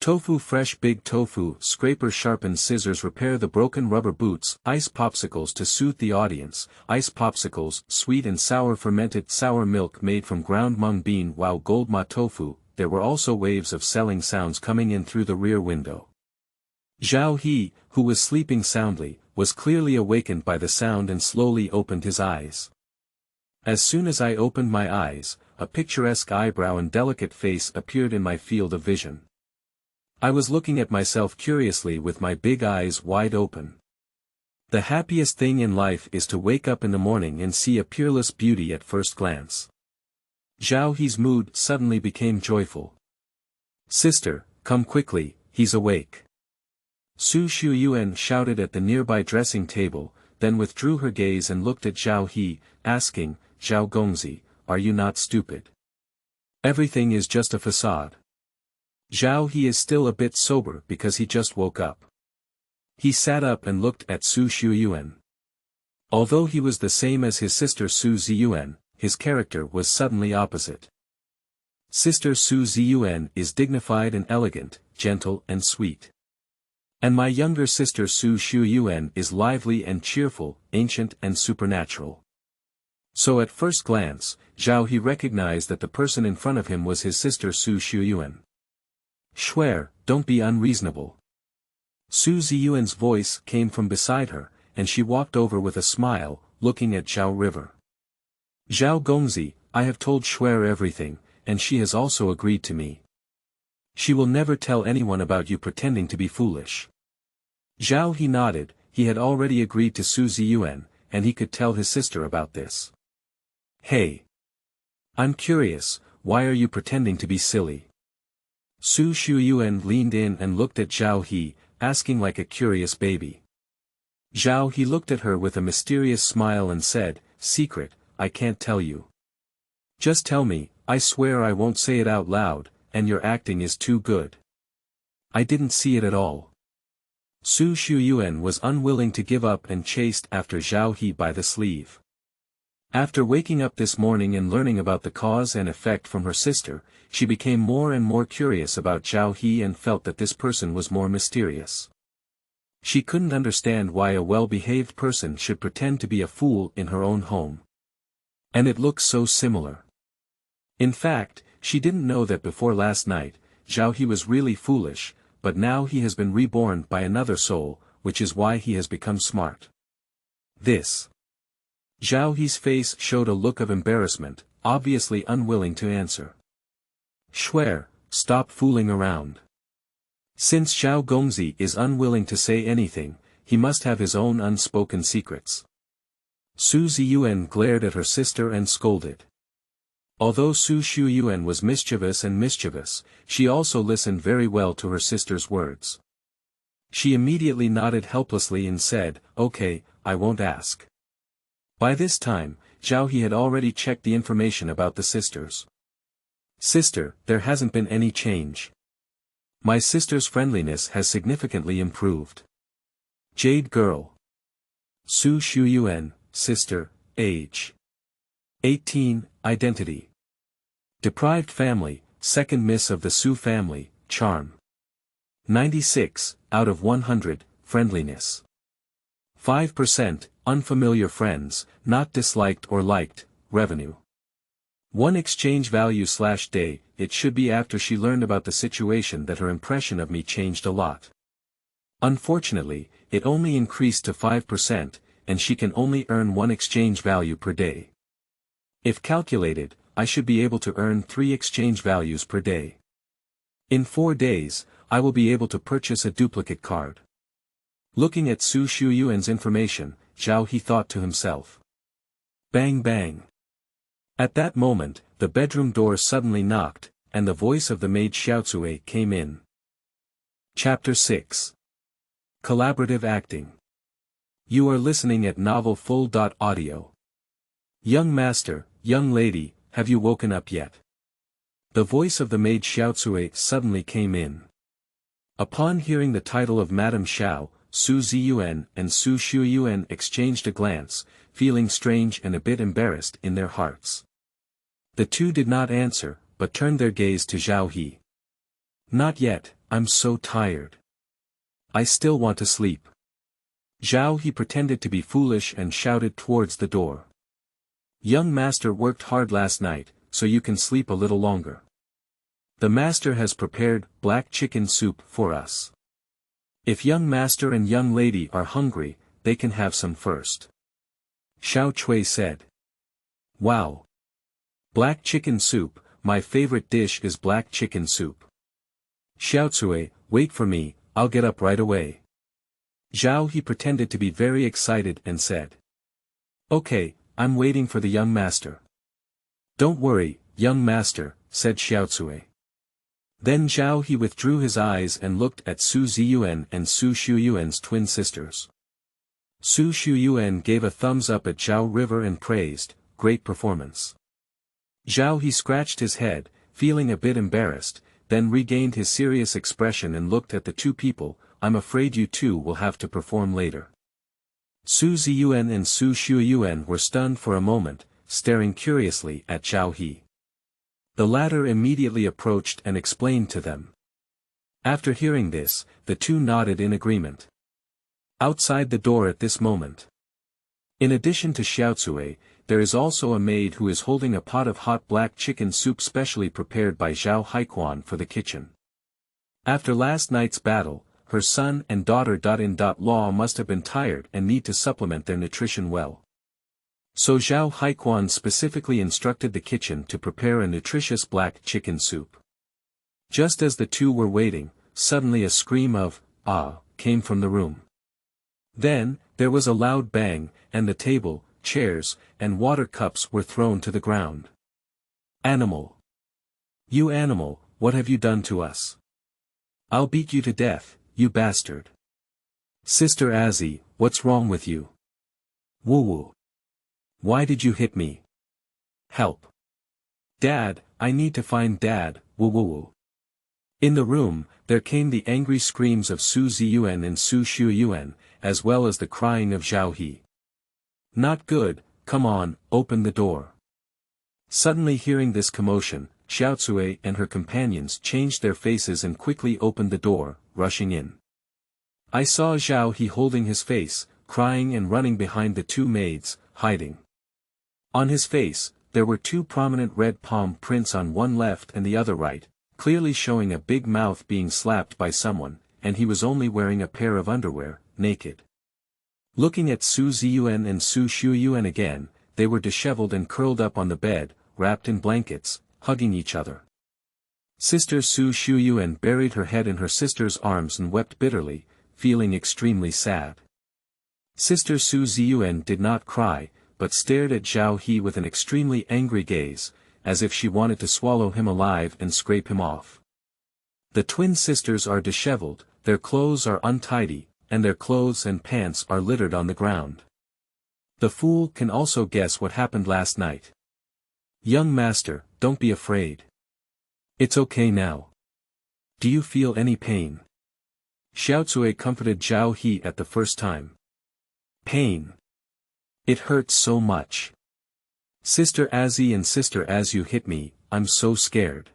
Tofu fresh big tofu scraper sharpened scissors repair the broken rubber boots, ice popsicles to soothe the audience, ice popsicles sweet and sour fermented sour milk made from ground mung bean. Wow, gold ma tofu. There were also waves of selling sounds coming in through the rear window. Zhao He, who was sleeping soundly, was clearly awakened by the sound and slowly opened his eyes. As soon as I opened my eyes, a picturesque eyebrow and delicate face appeared in my field of vision. I was looking at myself curiously with my big eyes wide open. The happiest thing in life is to wake up in the morning and see a peerless beauty at first glance. Zhao He's mood suddenly became joyful. Sister, come quickly, he's awake. Su Shuyuan shouted at the nearby dressing table, then withdrew her gaze and looked at Zhao He, asking, Zhao Gongzi, are you not stupid? Everything is just a facade. Zhao He is still a bit sober because he just woke up. He sat up and looked at Su Shuyuan. Although he was the same as his sister Su Ziyuan, his character was suddenly opposite. Sister Su Ziyuan is dignified and elegant, gentle and sweet. And my younger sister Su Shuyuan is lively and cheerful, ancient and supernatural. So at first glance, Zhao He recognized that the person in front of him was his sister Su Shuyuan. Swear, don't be unreasonable. Su Ziyuan's voice came from beside her, and she walked over with a smile, looking at Zhao River. Zhao Gongzi, I have told Shuer everything, and she has also agreed to me. She will never tell anyone about you pretending to be foolish. Zhao He nodded. He had already agreed to Su Ziyuan, and he could tell his sister about this. Hey! I'm curious, why are you pretending to be silly? Su Shuyuan leaned in and looked at Zhao He, asking like a curious baby. Zhao He looked at her with a mysterious smile and said, Secret, I can't tell you. Just tell me, I swear I won't say it out loud, and your acting is too good. I didn't see it at all. Su Shuyuan was unwilling to give up and chased after Zhao He by the sleeve. After waking up this morning and learning about the cause and effect from her sister, she became more and more curious about Zhao He and felt that this person was more mysterious. She couldn't understand why a well-behaved person should pretend to be a fool in her own home. And it looks so similar. In fact, she didn't know that before last night, Zhao He was really foolish, but now he has been reborn by another soul, which is why he has become smart. This. Zhao He's face showed a look of embarrassment, obviously unwilling to answer. Shuer, stop fooling around. Since Zhao Gongzi is unwilling to say anything, he must have his own unspoken secrets. Su Ziyuan glared at her sister and scolded. Although Su Shuyuan was mischievous, she also listened very well to her sister's words. She immediately nodded helplessly and said, Okay, I won't ask. By this time, Zhao He had already checked the information about the sisters. Sister, there hasn't been any change. My sister's friendliness has significantly improved. Jade girl. Su Shuyuan, sister, age. 18, identity. Deprived family, second miss of the Su family, charm. 96, out of 100, friendliness. 5%, unfamiliar friends, not disliked or liked, revenue. 1 exchange value/day, it should be after she learned about the situation that her impression of me changed a lot. Unfortunately, it only increased to 5%, and she can only earn 1 exchange value per day. If calculated, I should be able to earn 3 exchange values per day. In 4 days, I will be able to purchase a duplicate card. Looking at Su Shuyuan's information, Zhao He thought to himself. Bang bang. At that moment, the bedroom door suddenly knocked, and the voice of the maid Xiaocui came in. Chapter 6. Collaborative Acting. You are listening at novelfull.audio. Young master, young lady, have you woken up yet? The voice of the maid Xiaocui suddenly came in. Upon hearing the title of Madame Xiao, Su Ziyuan and Su Shuyuan exchanged a glance, feeling strange and a bit embarrassed in their hearts. The two did not answer, but turned their gaze to Zhao He. Not yet, I'm so tired. I still want to sleep. Zhao He pretended to be foolish and shouted towards the door. Young master worked hard last night, so you can sleep a little longer. The master has prepared black chicken soup for us. If young master and young lady are hungry, they can have some first. Xiao Cui said. Wow. Black chicken soup, my favorite dish is black chicken soup. Xiao Cui, wait for me, I'll get up right away. Zhao He pretended to be very excited and said. Okay, I'm waiting for the young master. Don't worry, young master, said Xiao Cui. Then Zhao He withdrew his eyes and looked at Su Ziyuan and Su Shuyuan's twin sisters. Su Shuyuan gave a thumbs up at Zhao River and praised, great performance. Zhao He scratched his head, feeling a bit embarrassed, then regained his serious expression and looked at the two people. I'm afraid you two will have to perform later. Su Ziyuan and Su Shuyuan were stunned for a moment, staring curiously at Zhao He. The latter immediately approached and explained to them. After hearing this, the two nodded in agreement. Outside the door at this moment. In addition to Xiaocui, there is also a maid who is holding a pot of hot black chicken soup specially prepared by Zhao Haiquan for the kitchen. After last night's battle, her son and daughter-in-law must have been tired and need to supplement their nutrition well. So Zhao He specifically instructed the kitchen to prepare a nutritious black chicken soup. Just as the two were waiting, suddenly a scream of, "Ah," came from the room. Then, there was a loud bang, and the table, chairs, and water cups were thrown to the ground. "Animal! You animal, what have you done to us? I'll beat you to death, you bastard. Sister Azzy, what's wrong with you? Woo-woo. Why did you hit me? Help. Dad, I need to find Dad, woo-woo-woo." In the room, there came the angry screams of Su Ziyuan and Su Shuyuan, as well as the crying of Zhao He. "Not good, come on, open the door." Suddenly hearing this commotion, Xiaocui and her companions changed their faces and quickly opened the door, rushing in. I saw Zhao He holding his face, crying and running behind the two maids, hiding. On his face, there were two prominent red palm prints on one left and the other right, clearly showing a big mouth being slapped by someone, and he was only wearing a pair of underwear, naked. Looking at Su Ziyuan and Su Shuyuan again, they were disheveled and curled up on the bed, wrapped in blankets, hugging each other. Sister Su Shuyuan buried her head in her sister's arms and wept bitterly, feeling extremely sad. Sister Su Ziyuan did not cry, but stared at Zhao He with an extremely angry gaze, as if she wanted to swallow him alive and scrape him off. The twin sisters are disheveled, their clothes are untidy, and their clothes and pants are littered on the ground. The fool can also guess what happened last night. "Young master, don't be afraid. It's okay now. Do you feel any pain?" Xiaocui comforted Zhao He at the first time. "Pain? It hurts so much. Sister Azzy and Sister Az, you hit me, I'm so scared."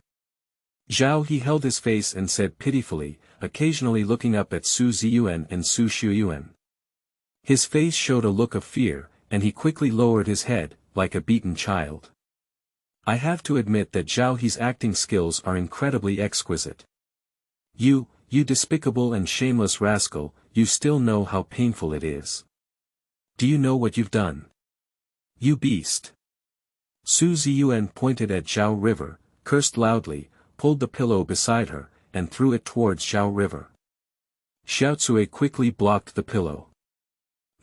Zhao He held his face and said pitifully, occasionally looking up at Su Ziyuan and Su Shuyuan. His face showed a look of fear, and he quickly lowered his head, like a beaten child. I have to admit that Zhao He's acting skills are incredibly exquisite. You despicable and shameless rascal, you still know how painful it is. Do you know what you've done? You beast. Su Ziyuan pointed at Zhao River, cursed loudly, pulled the pillow beside her, and threw it towards Zhao River. Xiaocui quickly blocked the pillow.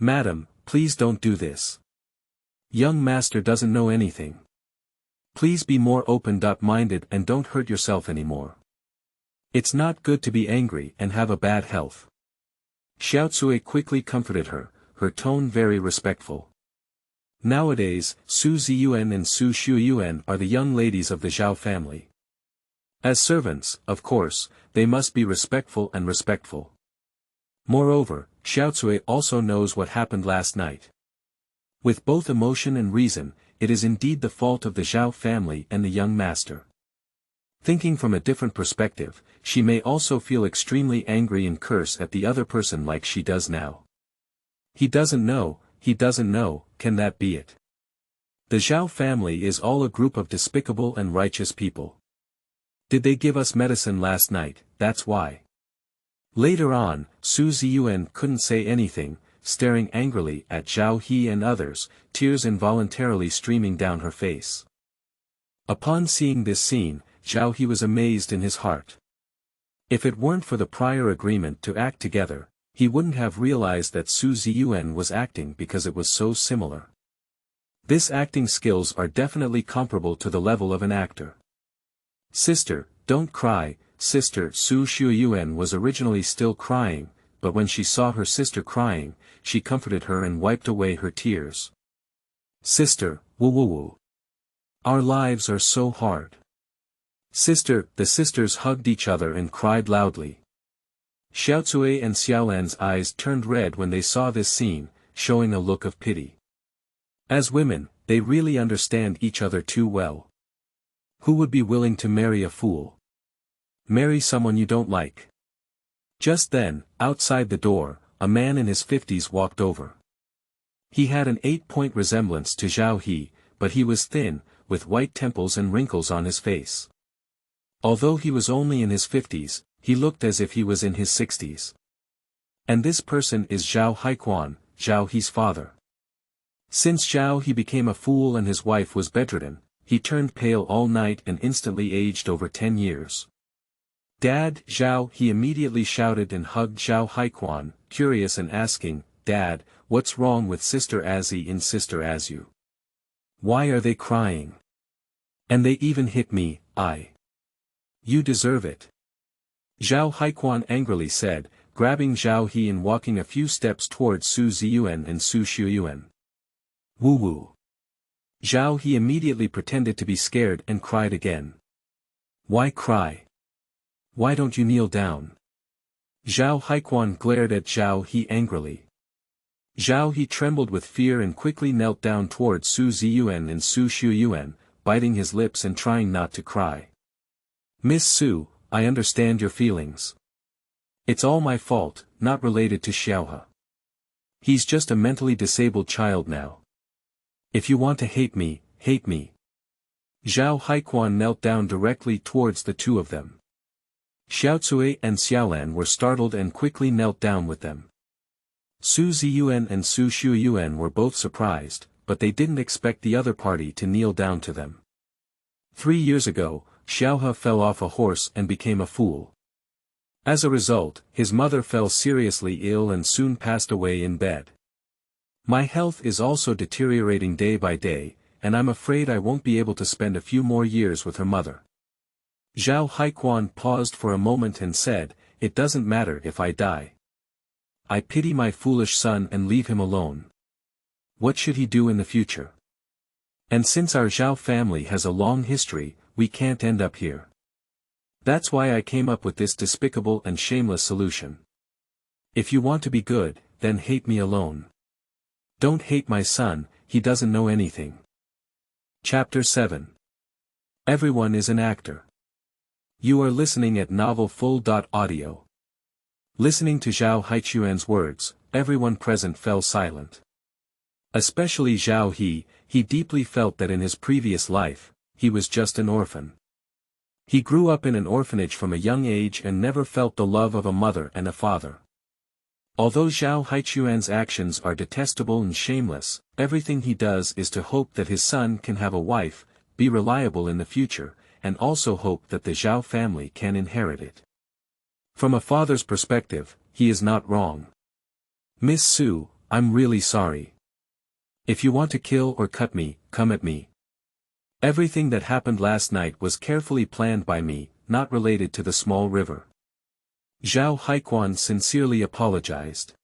"Madam, please don't do this. Young master doesn't know anything. Please be more open-minded and don't hurt yourself anymore. It's not good to be angry and have a bad health." Xiaocui quickly comforted her, her tone very respectful. Nowadays, Su Ziyuan and Su Shuyuan are the young ladies of the Zhao family. As servants, of course, they must be respectful and respectful. Moreover, Xiaocui also knows what happened last night. With both emotion and reason, it is indeed the fault of the Zhao family and the young master. Thinking from a different perspective, she may also feel extremely angry and curse at the other person like she does now. He doesn't know, can that be it? The Zhao family is all a group of despicable and righteous people. Did they give us medicine last night? That's why. Later on, Su Ziyuan couldn't say anything, staring angrily at Zhao He and others, tears involuntarily streaming down her face. Upon seeing this scene, Zhao He was amazed in his heart. If it weren't for the prior agreement to act together, he wouldn't have realized that Su Ziyuan was acting because it was so similar. This acting skills are definitely comparable to the level of an actor. "Sister, don't cry." Sister Su Shuyuan was originally still crying, but when she saw her sister crying, she comforted her and wiped away her tears. "Sister, woo-woo-woo. Our lives are so hard. Sister." The sisters hugged each other and cried loudly. Xiaocui and Xiaolan's eyes turned red when they saw this scene, showing a look of pity. As women, they really understand each other too well. Who would be willing to marry a fool? Marry someone you don't like. Just then, outside the door, a man in his 50s walked over. He had an 8-point resemblance to Zhao He, but he was thin, with white temples and wrinkles on his face. Although he was only in his 50s, he looked as if he was in his 60s. And this person is Zhao He, Zhao He's father. Since Zhao He became a fool and his wife was bedridden, he turned pale all night and instantly aged over 10 years. "Dad!" Zhao He immediately shouted and hugged Zhao Haiquan, curious and asking, "Dad, what's wrong with Sister Azzy and Sister Azu? Why are they crying? And they even hit me, You deserve it." Zhao Haiquan angrily said, grabbing Zhao He and walking a few steps towards Su Ziyuan and Su Shuyuan. "Woo-woo." Zhao He immediately pretended to be scared and cried again. "Why cry? Why don't you kneel down?" Zhao Haiquan glared at Zhao He angrily. Zhao He trembled with fear and quickly knelt down towards Su Ziyuan and Su Shuyuan, biting his lips and trying not to cry. "Miss Su, I understand your feelings. It's all my fault, not related to Xiaohe. He's just a mentally disabled child now. If you want to hate me, hate me." Zhao Haiquan knelt down directly towards the two of them. Xiaocui and Xiaolan were startled and quickly knelt down with them. Su Ziyuan and Su Shuyuan were both surprised, but they didn't expect the other party to kneel down to them. 3 years ago, Xiaohe fell off a horse and became a fool. As a result, his mother fell seriously ill and soon passed away in bed. My health is also deteriorating day by day, and I'm afraid I won't be able to spend a few more years with her mother. Zhao Haiquan paused for a moment and said, "It doesn't matter if I die. I pity my foolish son and leave him alone. What should he do in the future? And since our Zhao family has a long history, we can't end up here. That's why I came up with this despicable and shameless solution. If you want to be good, then hate me alone. Don't hate my son, he doesn't know anything." Chapter 7. Everyone is an actor. You are listening at novelfull.audio. Listening to Zhao Haiquan's words, everyone present fell silent. Especially Zhao he deeply felt that in his previous life, he was just an orphan. He grew up in an orphanage from a young age and never felt the love of a mother and a father. Although Zhao Haiquan's actions are detestable and shameless, everything he does is to hope that his son can have a wife, be reliable in the future, and also hope that the Zhao family can inherit it. From a father's perspective, he is not wrong. "Miss Su, I'm really sorry. If you want to kill or cut me, come at me. Everything that happened last night was carefully planned by me, not related to the small river." Zhao Haiquan sincerely apologized.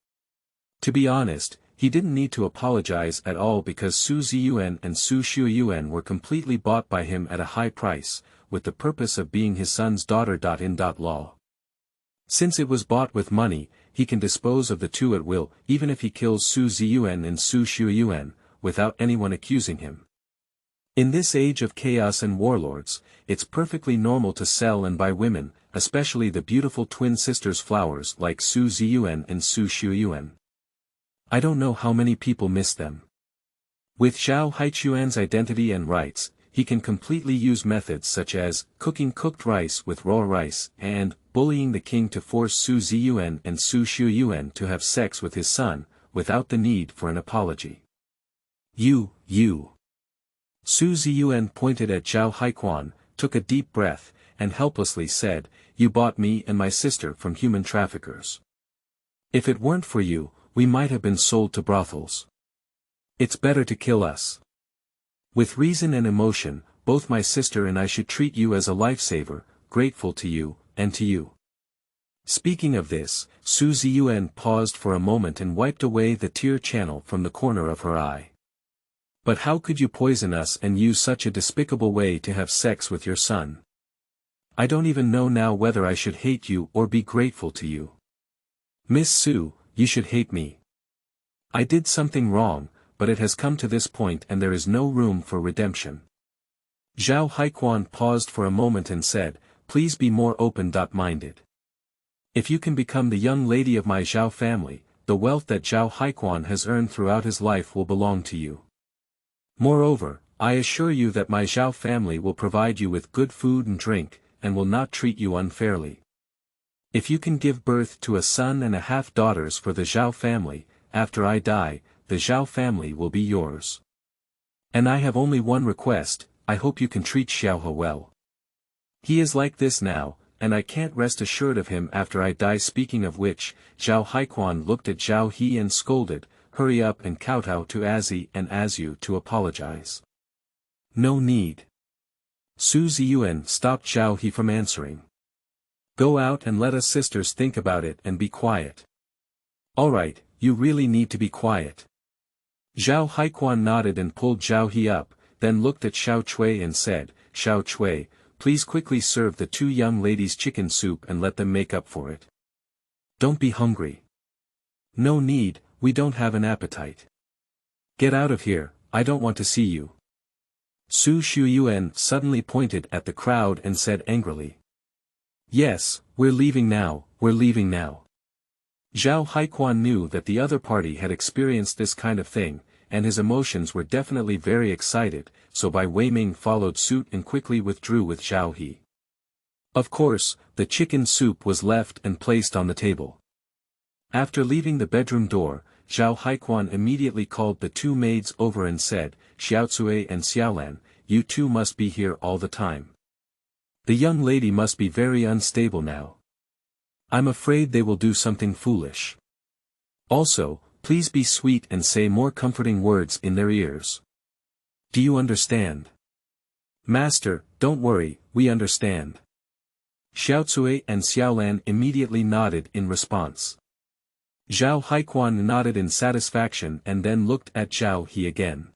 To be honest, he didn't need to apologize at all because Su Ziyuan and Su Shuyuan were completely bought by him at a high price, with the purpose of being his son's daughter. In law. Since it was bought with money, he can dispose of the two at will, even if he kills Su Ziyuan and Su Shuyuan, without anyone accusing him. In this age of chaos and warlords, it's perfectly normal to sell and buy women, especially the beautiful twin sisters' flowers like Su Ziyuan and Su Shuyuan. I don't know how many people miss them. With Zhao Haiquan's identity and rights, he can completely use methods such as cooking cooked rice with raw rice and bullying the king to force Su Ziyuan and Su Shuyuan to have sex with his son, without the need for an apology. You. Su Ziyuan pointed at Zhao Haiquan, took a deep breath, and helplessly said, "You bought me and my sister from human traffickers. If it weren't for you, we might have been sold to brothels. It's better to kill us. With reason and emotion, both my sister and I should treat you as a lifesaver, grateful to you, and to you." Speaking of this, Su Ziyuan paused for a moment and wiped away the tear channel from the corner of her eye. "But how could you poison us and use such a despicable way to have sex with your son? I don't even know now whether I should hate you or be grateful to you. Miss Su, you should hate me. I did something wrong, but it has come to this point and there is no room for redemption." Zhao Haiquan paused for a moment and said, "Please be more open-minded. If you can become the young lady of my Zhao family, the wealth that Zhao Haiquan has earned throughout his life will belong to you. Moreover, I assure you that my Zhao family will provide you with good food and drink, and will not treat you unfairly. If you can give birth to a son and a half daughters for the Zhao family, after I die, the Zhao family will be yours. And I have only one request, I hope you can treat Zhao He well. He is like this now, and I can't rest assured of him after I die. Speaking of which, Zhao Hequan looked at Zhao He and scolded, hurry up and kowtow to Azzi and Azu to apologize. No need. Su Ziyuan stopped Zhao He from answering. Go out and let us sisters think about it and be quiet. Alright, you really need to be quiet. Zhao Hequan nodded and pulled Zhao He up, then looked at Xiao Cui and said, Xiao Cui, please quickly serve the two young ladies chicken soup and let them make up for it. Don't be hungry. No need, we don't have an appetite. Get out of here, I don't want to see you. Su Shuyuan suddenly pointed at the crowd and said angrily. Yes, we're leaving now, we're leaving now. Zhao Hequan knew that the other party had experienced this kind of thing, and his emotions were definitely very excited, so Bai Weiming followed suit and quickly withdrew with Zhao He. Of course, the chicken soup was left and placed on the table. After leaving the bedroom door, Zhao Hequan immediately called the two maids over and said, Xiaocui and Xiaolan, you two must be here all the time. The young lady must be very unstable now. I'm afraid they will do something foolish. Also, please be sweet and say more comforting words in their ears. Do you understand? Master, don't worry, we understand. Xiaocui and Xiaolan immediately nodded in response. Zhao Hequan nodded in satisfaction and then looked at Zhao He again.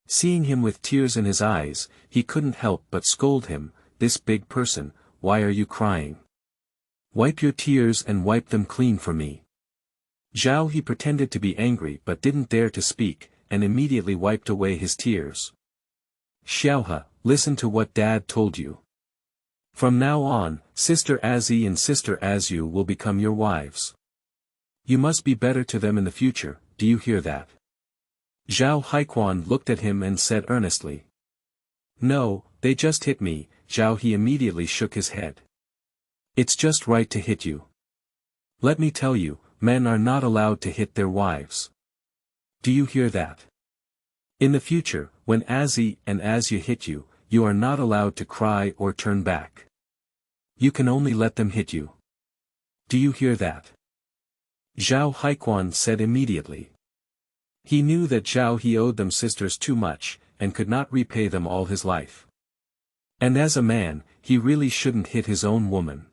Seeing him with tears in his eyes, he couldn't help but scold him, this big person, why are you crying? Wipe your tears and wipe them clean for me. Zhao He pretended to be angry but didn't dare to speak, and immediately wiped away his tears. Xiaohe, listen to what Dad told you. From now on, Sister Azzi and Sister Azu will become your wives. You must be better to them in the future, do you hear that? Zhao Hequan looked at him and said earnestly. No, they just hit me. Zhao He immediately shook his head. It's just right to hit you. Let me tell you, men are not allowed to hit their wives. Do you hear that? In the future, when Azzi and Azu hit you, you are not allowed to cry or turn back. You can only let them hit you. Do you hear that? Zhao Hequan said immediately. He knew that Zhao He owed them sisters too much, and could not repay them all his life. And as a man, he really shouldn't hit his own woman.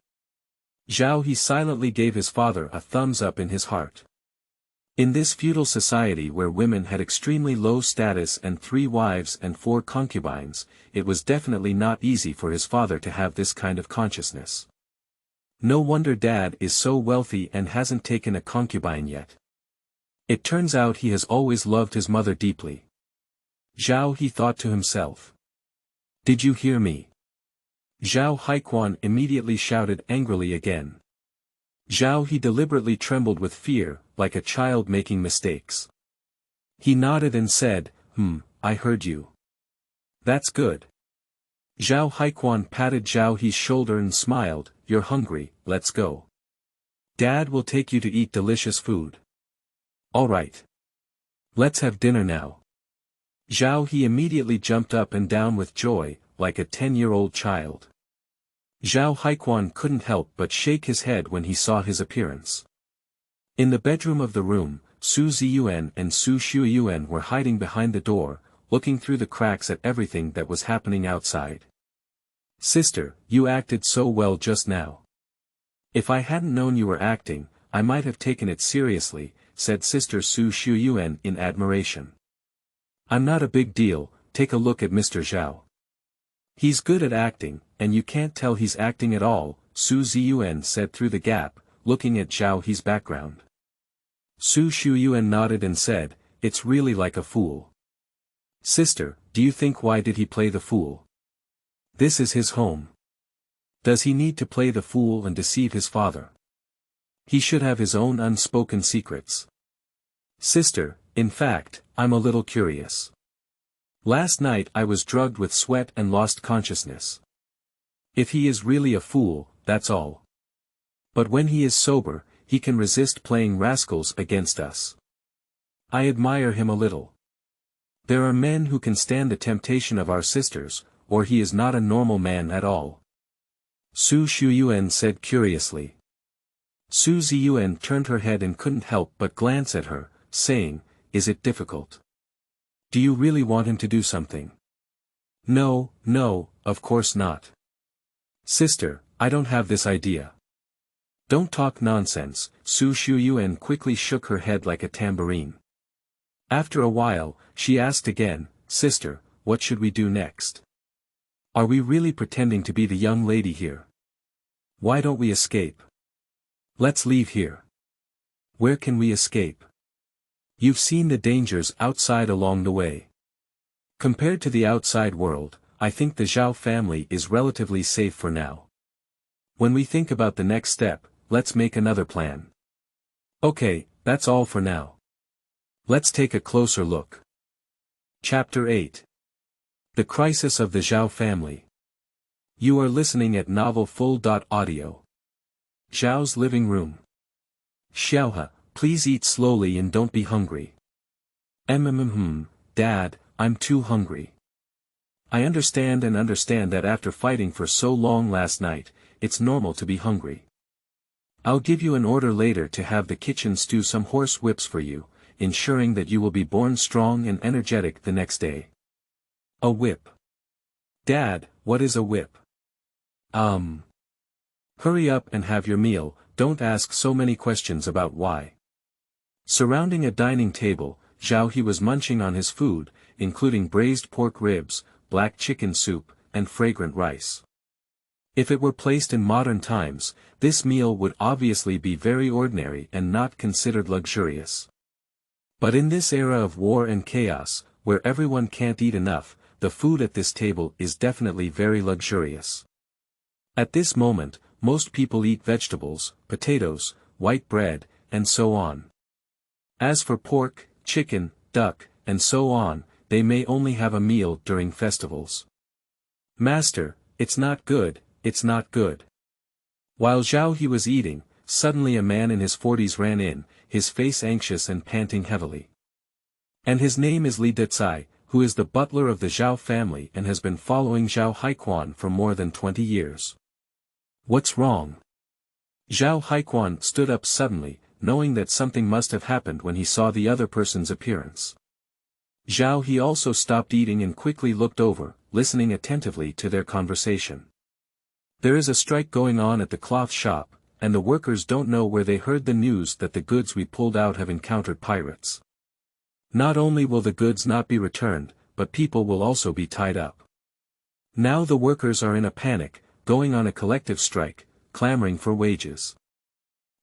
Zhao He silently gave his father a thumbs up in his heart. In this feudal society where women had extremely low status and 3 wives and 4 concubines, it was definitely not easy for his father to have this kind of consciousness. No wonder Dad is so wealthy and hasn't taken a concubine yet. It turns out he has always loved his mother deeply. Zhao He thought to himself. Did you hear me? Zhao Hequan immediately shouted angrily again. Zhao He deliberately trembled with fear, like a child making mistakes. He nodded and said, I heard you. That's good. Zhao Hequan patted Zhao He's shoulder and smiled, you're hungry, let's go. Dad will take you to eat delicious food. Alright. Let's have dinner now. Zhao He immediately jumped up and down with joy, like a 10-year-old child. Zhao Hequan couldn't help but shake his head when he saw his appearance. In the bedroom of the room, Su Ziyuan and Su Shuyuan were hiding behind the door, looking through the cracks at everything that was happening outside. Sister, you acted so well just now. If I hadn't known you were acting, I might have taken it seriously, said Sister Su Shuyuan in admiration. I'm not a big deal, take a look at Mr. Zhao. He's good at acting, and you can't tell he's acting at all, Su Ziyuan said through the gap, looking at Zhao He's background. Su Shuyuan nodded and said, it's really like a fool. Sister, do you think why did he play the fool? This is his home. Does he need to play the fool and deceive his father? He should have his own unspoken secrets. Sister, in fact, I'm a little curious. Last night I was drugged with sweat and lost consciousness. If he is really a fool, that's all. But when he is sober, he can resist playing rascals against us. I admire him a little. There are men who can stand the temptation of our sisters, or he is not a normal man at all. Su Shuyuan said curiously. Su Ziyuan turned her head and couldn't help but glance at her, saying, "Is it difficult? Do you really want him to do something?" "No, no, of course not. Sister, I don't have this idea." "Don't talk nonsense," Su Shuyuan quickly shook her head like a tambourine. After a while, she asked again, "Sister, what should we do next? Are we really pretending to be the young lady here? Why don't we escape? Let's leave here." "Where can we escape? You've seen the dangers outside along the way. Compared to the outside world, I think the Zhao family is relatively safe for now. When we think about the next step, let's make another plan." "Okay, that's all for now. Let's take a closer look." Chapter 8. The Crisis of the Zhao Family. You are listening at Novel Full.audio. Zhao's living room. "Xiaohe, please eat slowly and don't be hungry." Dad, I'm too hungry. I understand that after fighting for so long last night, it's normal to be hungry. I'll give you an order later to have the kitchen stew some horse whips for you, ensuring that you will be born strong and energetic the next day. A whip. Dad, what is a whip? Hurry up and have your meal, don't ask so many questions about why. Surrounding a dining table, Zhao He was munching on his food, including braised pork ribs, black chicken soup, and fragrant rice. If it were placed in modern times, this meal would obviously be very ordinary and not considered luxurious. But in this era of war and chaos, where everyone can't eat enough, the food at this table is definitely very luxurious. At this moment, most people eat vegetables, potatoes, white bread, and so on. As for pork, chicken, duck, and so on, they may only have a meal during festivals. "Master, it's not good, it's not good." While Zhao He was eating, suddenly a man in his 40s ran in, his face anxious and panting heavily. And his name is Li Dezai, who is the butler of the Zhao family and has been following Zhao Haiquan for more than 20 years. "What's wrong?" Zhao Haiquan stood up suddenly, knowing that something must have happened when he saw the other person's appearance. Zhao He also stopped eating and quickly looked over, listening attentively to their conversation. "There is a strike going on at the cloth shop, and the workers don't know where they heard the news that the goods we pulled out have encountered pirates. Not only will the goods not be returned, but people will also be tied up. Now the workers are in a panic, going on a collective strike, clamoring for wages."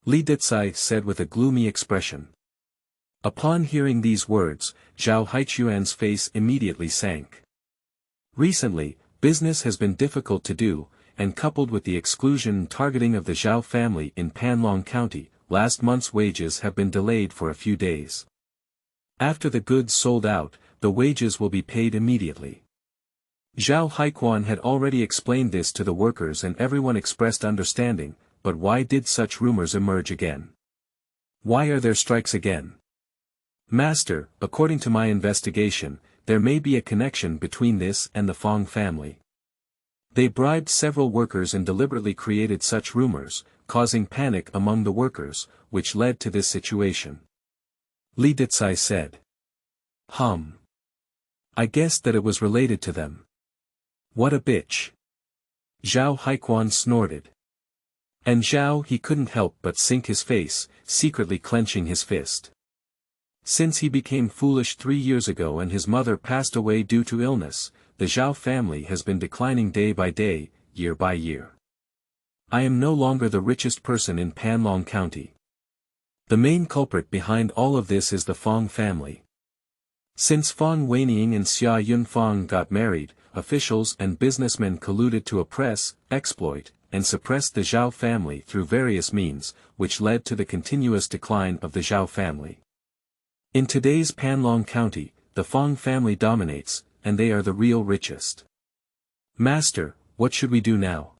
Li Dezai said with a gloomy expression. Upon hearing these words, Zhao Haichuan's face immediately sank. Recently, business has been difficult to do, and coupled with the exclusion and targeting of the Zhao family in Panlong County, last month's wages have been delayed for a few days. After the goods sold out, the wages will be paid immediately. Zhao Haiquan had already explained this to the workers and everyone expressed understanding, but why did such rumors emerge again? Why are there strikes again? "Master, according to my investigation, there may be a connection between this and the Fang family. They bribed several workers and deliberately created such rumors, causing panic among the workers, which led to this situation." Li Dezai said. I guessed that it was related to them. What a bitch. Zhao Haiquan snorted. And Zhao He couldn't help but sink his face, secretly clenching his fist. Since he became foolish 3 years ago and his mother passed away due to illness, the Zhao family has been declining day by day, year by year. I am no longer the richest person in Panlong County. The main culprit behind all of this is the Fang family. Since Fang Weining and Xia Yunfang got married, officials and businessmen colluded to oppress, exploit, and suppress the Zhao family through various means, which led to the continuous decline of the Zhao family. In today's Panlong County, the Fang family dominates, and they are the real richest. Master, what should we do now?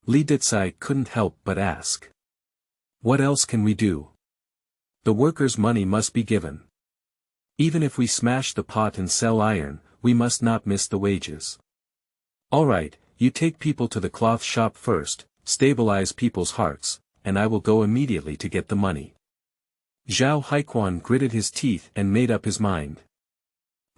Li Dezai couldn't help but ask. What else can we do? The workers' money must be given. Even if we smash the pot and sell iron, we must not miss the wages. Alright, you take people to the cloth shop first, stabilize people's hearts, and I will go immediately to get the money. Zhao He gritted his teeth and made up his mind.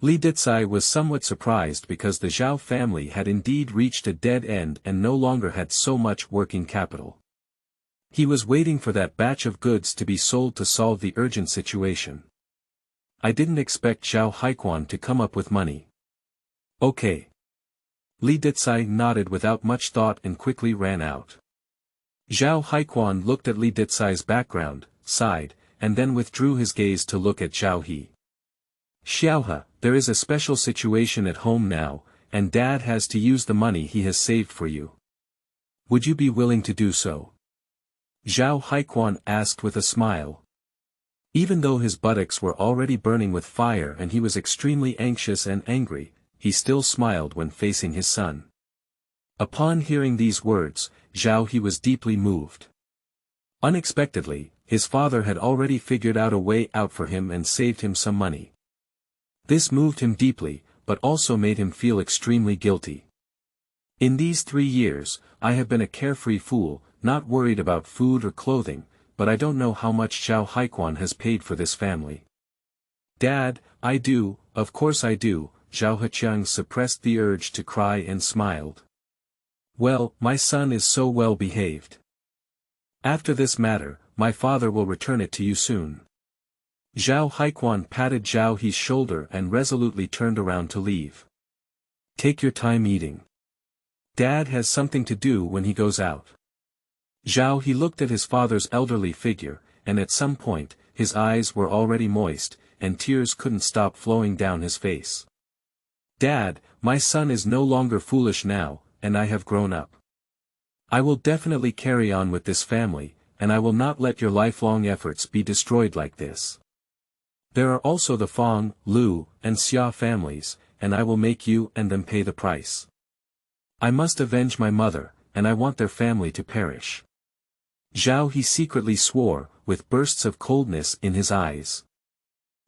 Li Dicai was somewhat surprised because the Zhao family had indeed reached a dead end and no longer had so much working capital. He was waiting for that batch of goods to be sold to solve the urgent situation. I didn't expect Zhao He to come up with money. Okay. Li Dicai nodded without much thought and quickly ran out. Zhao He looked at Li Dicai's background, sighed, and then withdrew his gaze to look at Zhao He. Xiaohe, there is a special situation at home now, and Dad has to use the money he has saved for you. Would you be willing to do so? Zhao He asked with a smile. Even though his buttocks were already burning with fire and he was extremely anxious and angry, he still smiled when facing his son. Upon hearing these words, Zhao He was deeply moved. Unexpectedly, his father had already figured out a way out for him and saved him some money. This moved him deeply, but also made him feel extremely guilty. In these 3 years, I have been a carefree fool, not worried about food or clothing, but I don't know how much Zhao He has paid for this family. Dad, I do, of course I do. Zhao He suppressed the urge to cry and smiled. Well, my son is so well behaved. After this matter, my father will return it to you soon. Zhao He patted Zhao He's shoulder and resolutely turned around to leave. Take your time eating. Dad has something to do when he goes out. Zhao He looked at his father's elderly figure, and at some point, his eyes were already moist, and tears couldn't stop flowing down his face. Dad, my son is no longer foolish now, and I have grown up. I will definitely carry on with this family, and I will not let your lifelong efforts be destroyed like this. There are also the Fang, Lu, and Xia families, and I will make you and them pay the price. I must avenge my mother, and I want their family to perish. Zhao He secretly swore, with bursts of coldness in his eyes.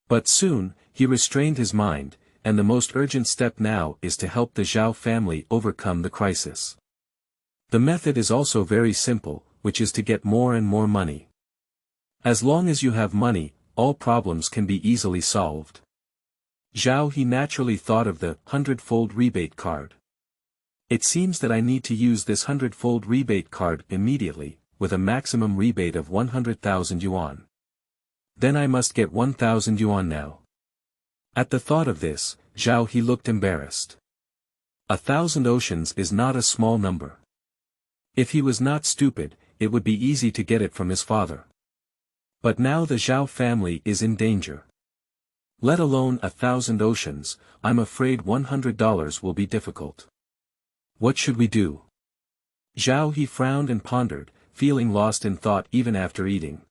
But soon, he restrained his mind, and the most urgent step now is to help the Zhao family overcome the crisis. The method is also very simple, which is to get more and more money. As long as you have money, all problems can be easily solved. Zhao He naturally thought of the 100-fold rebate card. It seems that I need to use this 100-fold rebate card immediately, with a maximum rebate of 100,000 yuan. Then I must get 1,000 yuan now. At the thought of this, Zhao He looked embarrassed. 1,000 oceans is not a small number. If he was not stupid, it would be easy to get it from his father. But now the Zhao family is in danger. Let alone 1,000 oceans, I'm afraid $100 will be difficult. What should we do? Zhao He frowned and pondered, feeling lost in thought even after eating.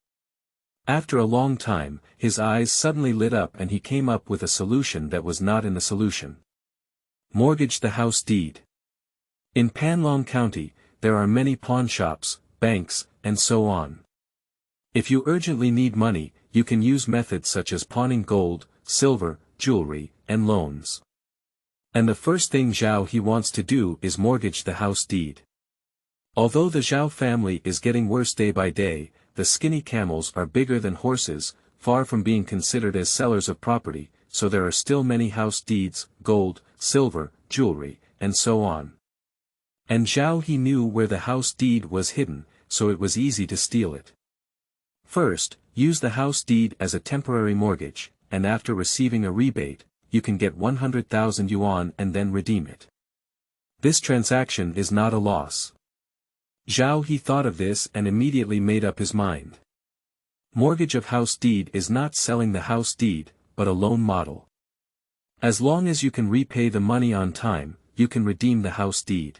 After a long time, his eyes suddenly lit up and he came up with a solution that was not in the solution. Mortgage the house deed. In Panlong County, there are many pawnshops, banks, and so on. If you urgently need money, you can use methods such as pawning gold, silver, jewelry, and loans. And the first thing Zhao He wants to do is mortgage the house deed. Although the Zhao family is getting worse day by day, the skinny camels are bigger than horses, far from being considered as sellers of property, so there are still many house deeds, gold, silver, jewelry, and so on. And Zhao He knew where the house deed was hidden, so it was easy to steal it. First, use the house deed as a temporary mortgage, and after receiving a rebate, you can get 100,000 yuan and then redeem it. This transaction is not a loss. Zhao He thought of this and immediately made up his mind. Mortgage of house deed is not selling the house deed, but a loan model. As long as you can repay the money on time, you can redeem the house deed.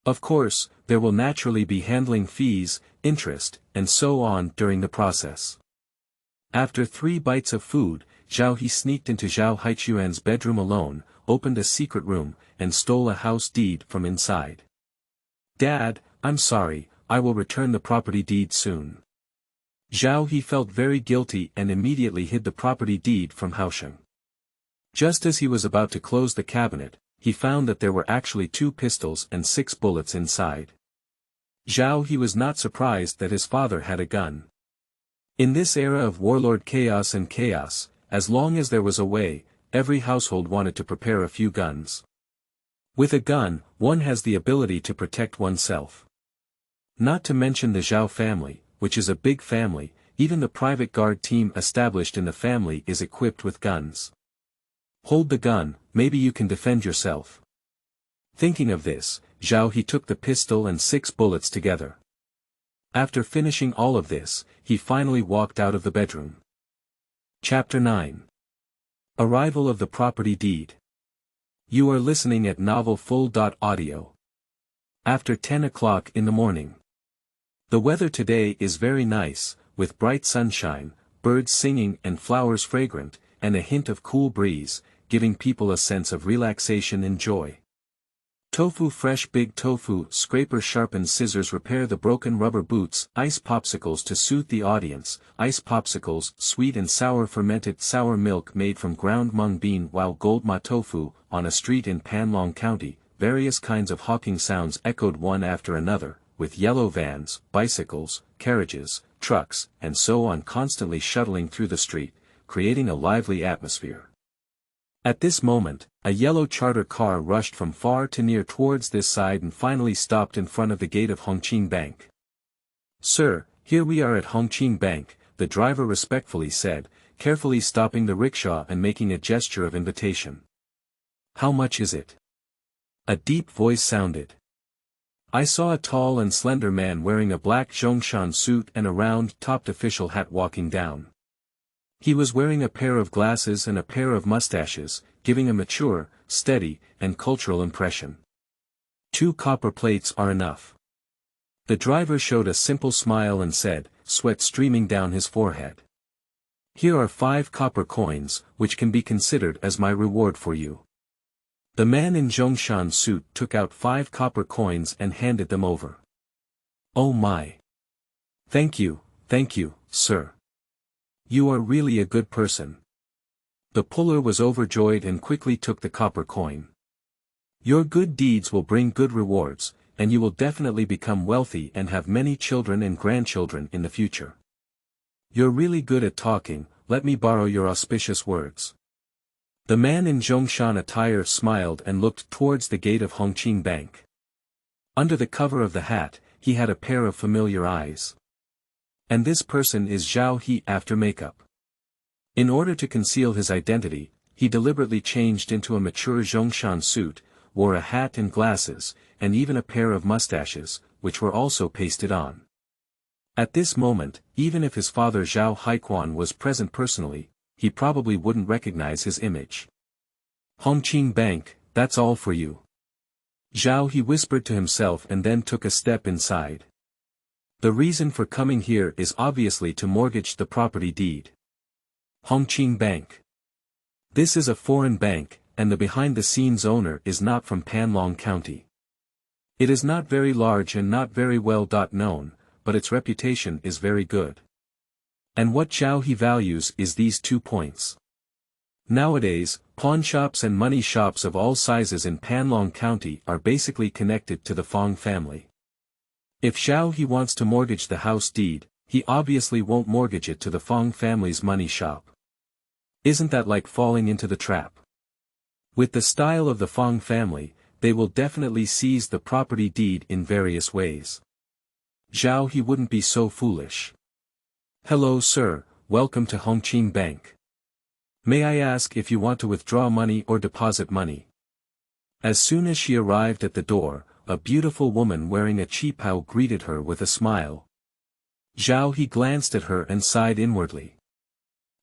Of course, there will naturally be handling fees, interest, and so on during the process. After 3 bites of food, Zhao He sneaked into Zhao Haichuan's bedroom alone, opened a secret room, and stole a house deed from inside. Dad, I'm sorry, I will return the property deed soon. Zhao He felt very guilty and immediately hid the property deed from Haosheng. Just as he was about to close the cabinet, he found that there were actually 2 pistols and 6 bullets inside. Zhao He was not surprised that his father had a gun. In this era of warlord chaos and chaos, as long as there was a way, every household wanted to prepare a few guns. With a gun, one has the ability to protect oneself. Not to mention the Zhao family, which is a big family, even the private guard team established in the family is equipped with guns. Hold the gun, maybe you can defend yourself. Thinking of this, Zhao He took the pistol and 6 bullets together. After finishing all of this, he finally walked out of the bedroom. Chapter 9. Arrival of the Property Deed. You are listening at Novel Full.audio. After 10 o'clock in the morning. The weather today is very nice, with bright sunshine, birds singing and flowers fragrant, and a hint of cool breeze, giving people a sense of relaxation and joy. Tofu fresh big tofu scraper sharpened scissors repair the broken rubber boots ice popsicles to suit the audience ice popsicles sweet and sour fermented sour milk made from ground mung bean while gold ma tofu on a street in Panlong County various kinds of hawking sounds echoed one after another with yellow vans, bicycles, carriages, trucks and so on constantly shuttling through the street, creating a lively atmosphere. At this moment, a yellow charter car rushed from far to near towards this side and finally stopped in front of the gate of Hongqing Bank. "Sir, here we are at Hongqing Bank," the driver respectfully said, carefully stopping the rickshaw and making a gesture of invitation. "How much is it?" A deep voice sounded. I saw a tall and slender man wearing a black Zhongshan suit and a round-topped official hat walking down. He was wearing a pair of glasses and a pair of mustaches, giving a mature, steady, and cultural impression. 2 copper plates are enough. The driver showed a simple smile and said, sweat streaming down his forehead. "Here are 5 copper coins, which can be considered as my reward for you." The man in Zhongshan suit took out 5 copper coins and handed them over. "Oh my! Thank you, sir. You are really a good person." The puller was overjoyed and quickly took the copper coin. "Your good deeds will bring good rewards, and you will definitely become wealthy and have many children and grandchildren in the future. You're really good at talking, let me borrow your auspicious words." The man in Zhongshan attire smiled and looked towards the gate of Hongqing Bank. Under the cover of the hat, he had a pair of familiar eyes. And this person is Zhao He after makeup. In order to conceal his identity, he deliberately changed into a mature Zhongshan suit, wore a hat and glasses, and even a pair of mustaches, which were also pasted on. At this moment, even if his father Zhao Haiquan was present personally, he probably wouldn't recognize his image. "Hongqing Bank, that's all for you." Zhao He whispered to himself and then took a step inside. The reason for coming here is obviously to mortgage the property deed. Hongqing Bank. This is a foreign bank, and the behind-the-scenes owner is not from Panlong County. It is not very large and not very well known, but its reputation is very good. And what Zhao He values is these 2 points. Nowadays, pawnshops and money shops of all sizes in Panlong County are basically connected to the Fang family. If Zhao He wants to mortgage the house deed, he obviously won't mortgage it to the Fang family's money shop. Isn't that like falling into the trap? With the style of the Fang family, they will definitely seize the property deed in various ways. Zhao He wouldn't be so foolish. "Hello sir, welcome to Hongqing Bank. May I ask if you want to withdraw money or deposit money?" As soon as she arrived at the door, a beautiful woman wearing a qipao greeted her with a smile. Zhao He glanced at her and sighed inwardly.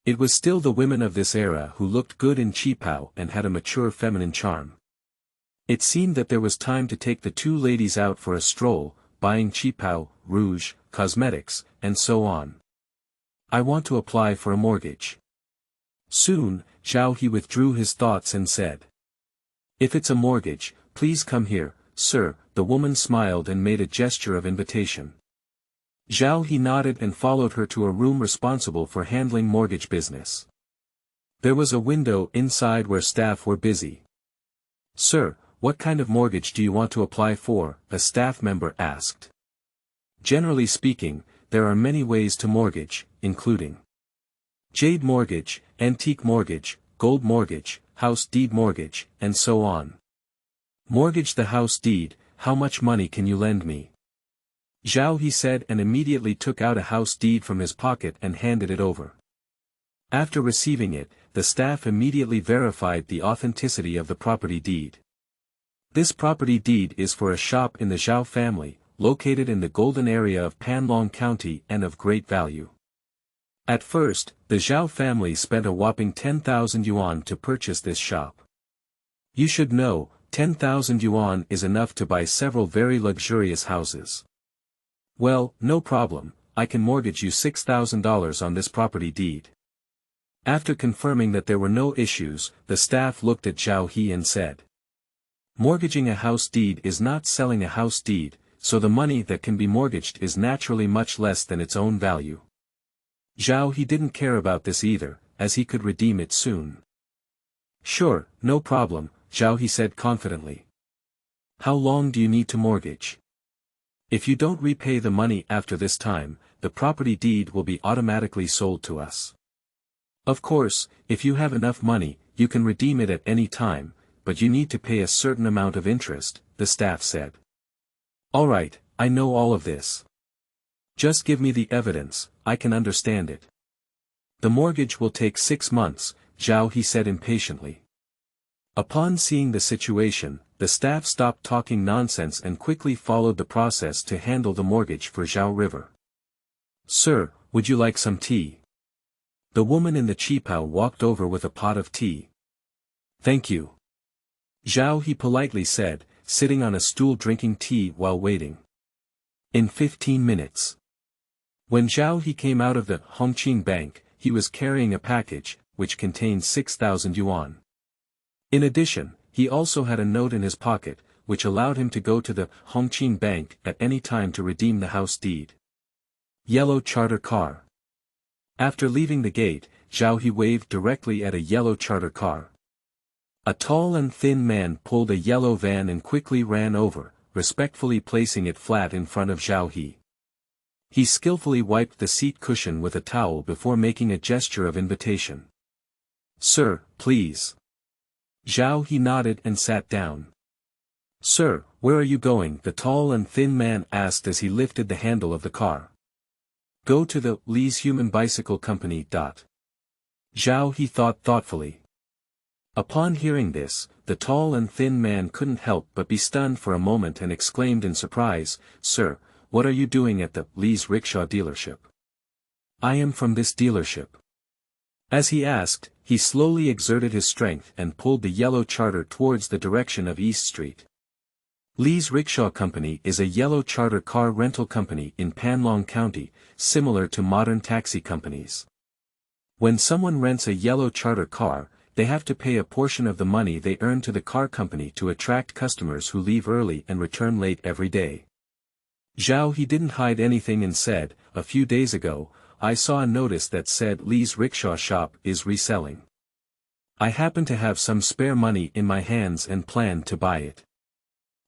It was still the women of this era who looked good in qipao and had a mature feminine charm. It seemed that there was time to take the 2 ladies out for a stroll, buying qipao, rouge, cosmetics, and so on. "I want to apply for a mortgage." Soon, Zhao He withdrew his thoughts and said, "If it's a mortgage, please come here, sir." The woman smiled and made a gesture of invitation. Zhao He nodded and followed her to a room responsible for handling mortgage business. There was a window inside where staff were busy. "Sir, what kind of mortgage do you want to apply for?" a staff member asked. "Generally speaking, there are many ways to mortgage, including jade mortgage, antique mortgage, gold mortgage, house deed mortgage, and so on." "Mortgage the house deed, how much money can you lend me?" Zhao He said, and immediately took out a house deed from his pocket and handed it over. After receiving it, the staff immediately verified the authenticity of the property deed. This property deed is for a shop in the Zhao family, located in the golden area of Panlong County and of great value. At first, the Zhao family spent a whopping 10,000 yuan to purchase this shop. You should know, 10,000 yuan is enough to buy several very luxurious houses. "Well, no problem, I can mortgage you $6,000 on this property deed." After confirming that there were no issues, the staff looked at Zhao He and said, "Mortgaging a house deed is not selling a house deed, so the money that can be mortgaged is naturally much less than its own value." Zhao He didn't care about this either, as he could redeem it soon. "Sure, no problem," Zhao He said confidently. "How long do you need to mortgage? If you don't repay the money after this time, the property deed will be automatically sold to us. Of course, if you have enough money, you can redeem it at any time, but you need to pay a certain amount of interest," the staff said. "All right, I know all of this. Just give me the evidence, I can understand it." "The mortgage will take 6 months, Zhao He said impatiently. Upon seeing the situation, the staff stopped talking nonsense and quickly followed the process to handle the mortgage for Zhao River. "Sir, would you like some tea?" The woman in the qipao walked over with a pot of tea. "Thank you," Zhao He politely said, sitting on a stool drinking tea while waiting. In 15 minutes. When Zhao He came out of the Hongqing Bank, he was carrying a package, which contained 6,000 yuan. In addition, he also had a note in his pocket, which allowed him to go to the Hongqing Bank at any time to redeem the house deed. Yellow charter car. After leaving the gate, Zhao He waved directly at a yellow charter car. A tall and thin man pulled a yellow van and quickly ran over, respectfully placing it flat in front of Zhao He. He skillfully wiped the seat cushion with a towel before making a gesture of invitation. "Sir, please." Zhao He nodded and sat down. "Sir, where are you going?" the tall and thin man asked as he lifted the handle of the car. "Go to the Lee's Human Bicycle Company. Zhao He thought thoughtfully. Upon hearing this, the tall and thin man couldn't help but be stunned for a moment and exclaimed in surprise, "Sir, what are you doing at the Lee's rickshaw dealership?" "I am from this dealership." As he asked, he slowly exerted his strength and pulled the yellow charter towards the direction of East Street. Lee's Rickshaw Company is a yellow charter car rental company in Panlong County, similar to modern taxi companies. When someone rents a yellow charter car, they have to pay a portion of the money they earn to the car company to attract customers who leave early and return late every day. Zhao He didn't hide anything and said, "A few days ago, I saw a notice that said Lee's rickshaw shop is reselling. I happen to have some spare money in my hands and plan to buy it."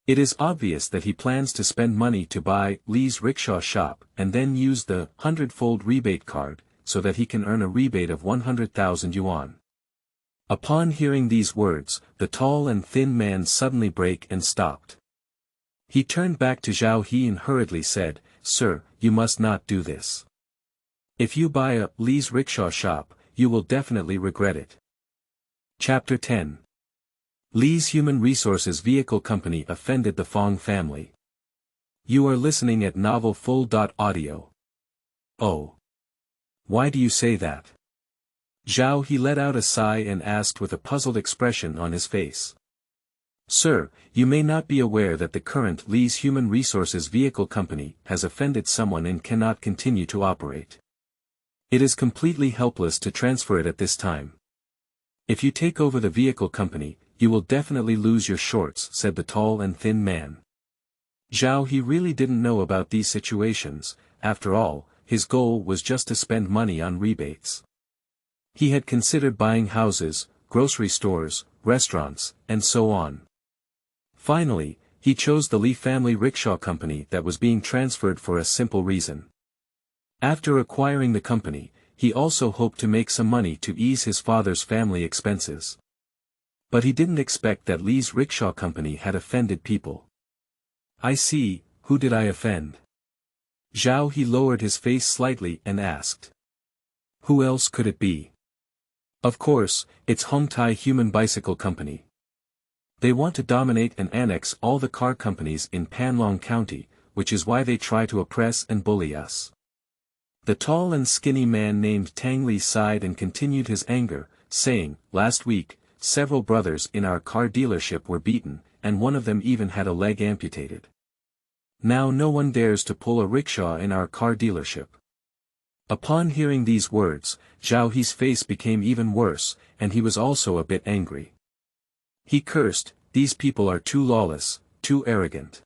It is obvious that he plans to spend money to buy Lee's rickshaw shop and then use the 100-fold rebate card, so that he can earn a rebate of 100,000 yuan. Upon hearing these words, the tall and thin man suddenly brake and stopped. He turned back to Zhao He and hurriedly said, "Sir, you must not do this. If you buy a Lee's rickshaw shop, you will definitely regret it." Chapter 10. Lee's Human Resources Vehicle Company offended the Fang family. You are listening at novelfull.audio. Oh. Why do you say that? Zhao He let out a sigh and asked with a puzzled expression on his face. "Sir, you may not be aware that the current Lee's Human Resources Vehicle Company has offended someone and cannot continue to operate. It is completely helpless to transfer it at this time. If you take over the vehicle company, you will definitely lose your shorts," said the tall and thin man. Zhao He really didn't know about these situations, after all, his goal was just to spend money on rebates. He had considered buying houses, grocery stores, restaurants, and so on. Finally, he chose the Lee family rickshaw company that was being transferred for a simple reason. After acquiring the company, he also hoped to make some money to ease his father's family expenses. But he didn't expect that Lee's rickshaw company had offended people. I see, who did I offend? Zhao He lowered his face slightly and asked. Who else could it be? Of course, it's Hongtai Human Bicycle Company. They want to dominate and annex all the car companies in Panlong County, which is why they try to oppress and bully us. The tall and skinny man named Tang Li sighed and continued his anger, saying, last week, several brothers in our car dealership were beaten, and one of them even had a leg amputated. Now no one dares to pull a rickshaw in our car dealership. Upon hearing these words, Zhao He's face became even worse, and he was also a bit angry. He cursed, these people are too lawless, too arrogant.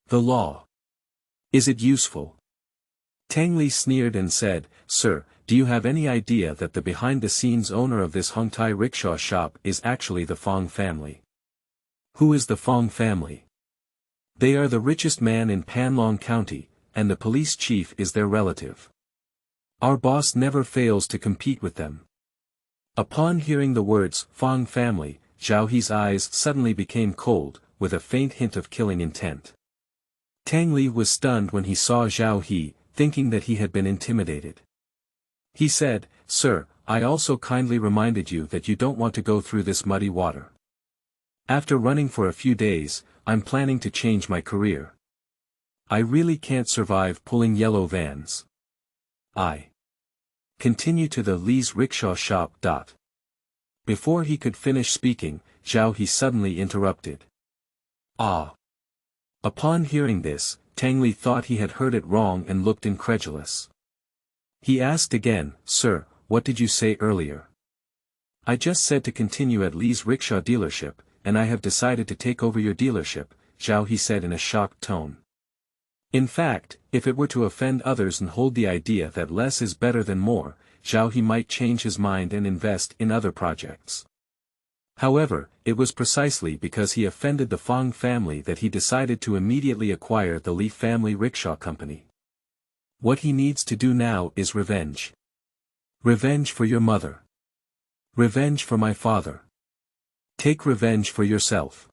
The law. Is it useful? Tang Li sneered and said, Sir, do you have any idea that the behind-the-scenes owner of this Hongtai rickshaw shop is actually the Fang family? Who is the Fang family? They are the richest man in Panlong County, and the police chief is their relative. Our boss never fails to compete with them. Upon hearing the words, Fang family, Zhao He's eyes suddenly became cold, with a faint hint of killing intent. Tang Li was stunned when he saw Zhao He, thinking that he had been intimidated. He said, Sir, I also kindly reminded you that you don't want to go through this muddy water. After running for a few days, I'm planning to change my career. I really can't survive pulling yellow vans. I continue to the Lee's rickshaw shop. Before he could finish speaking, Zhao He suddenly interrupted. Ah! Upon hearing this, Tang Li thought he had heard it wrong and looked incredulous. He asked again, Sir, what did you say earlier? I just said to continue at Lee's rickshaw dealership, and I have decided to take over your dealership, Zhao He said in a shocked tone. In fact, if it were to offend others and hold the idea that less is better than more, Zhao He might change his mind and invest in other projects. However, it was precisely because he offended the Fang family that he decided to immediately acquire the Li family rickshaw company. What he needs to do now is revenge. Revenge for your mother. Revenge for my father. Take revenge for yourself.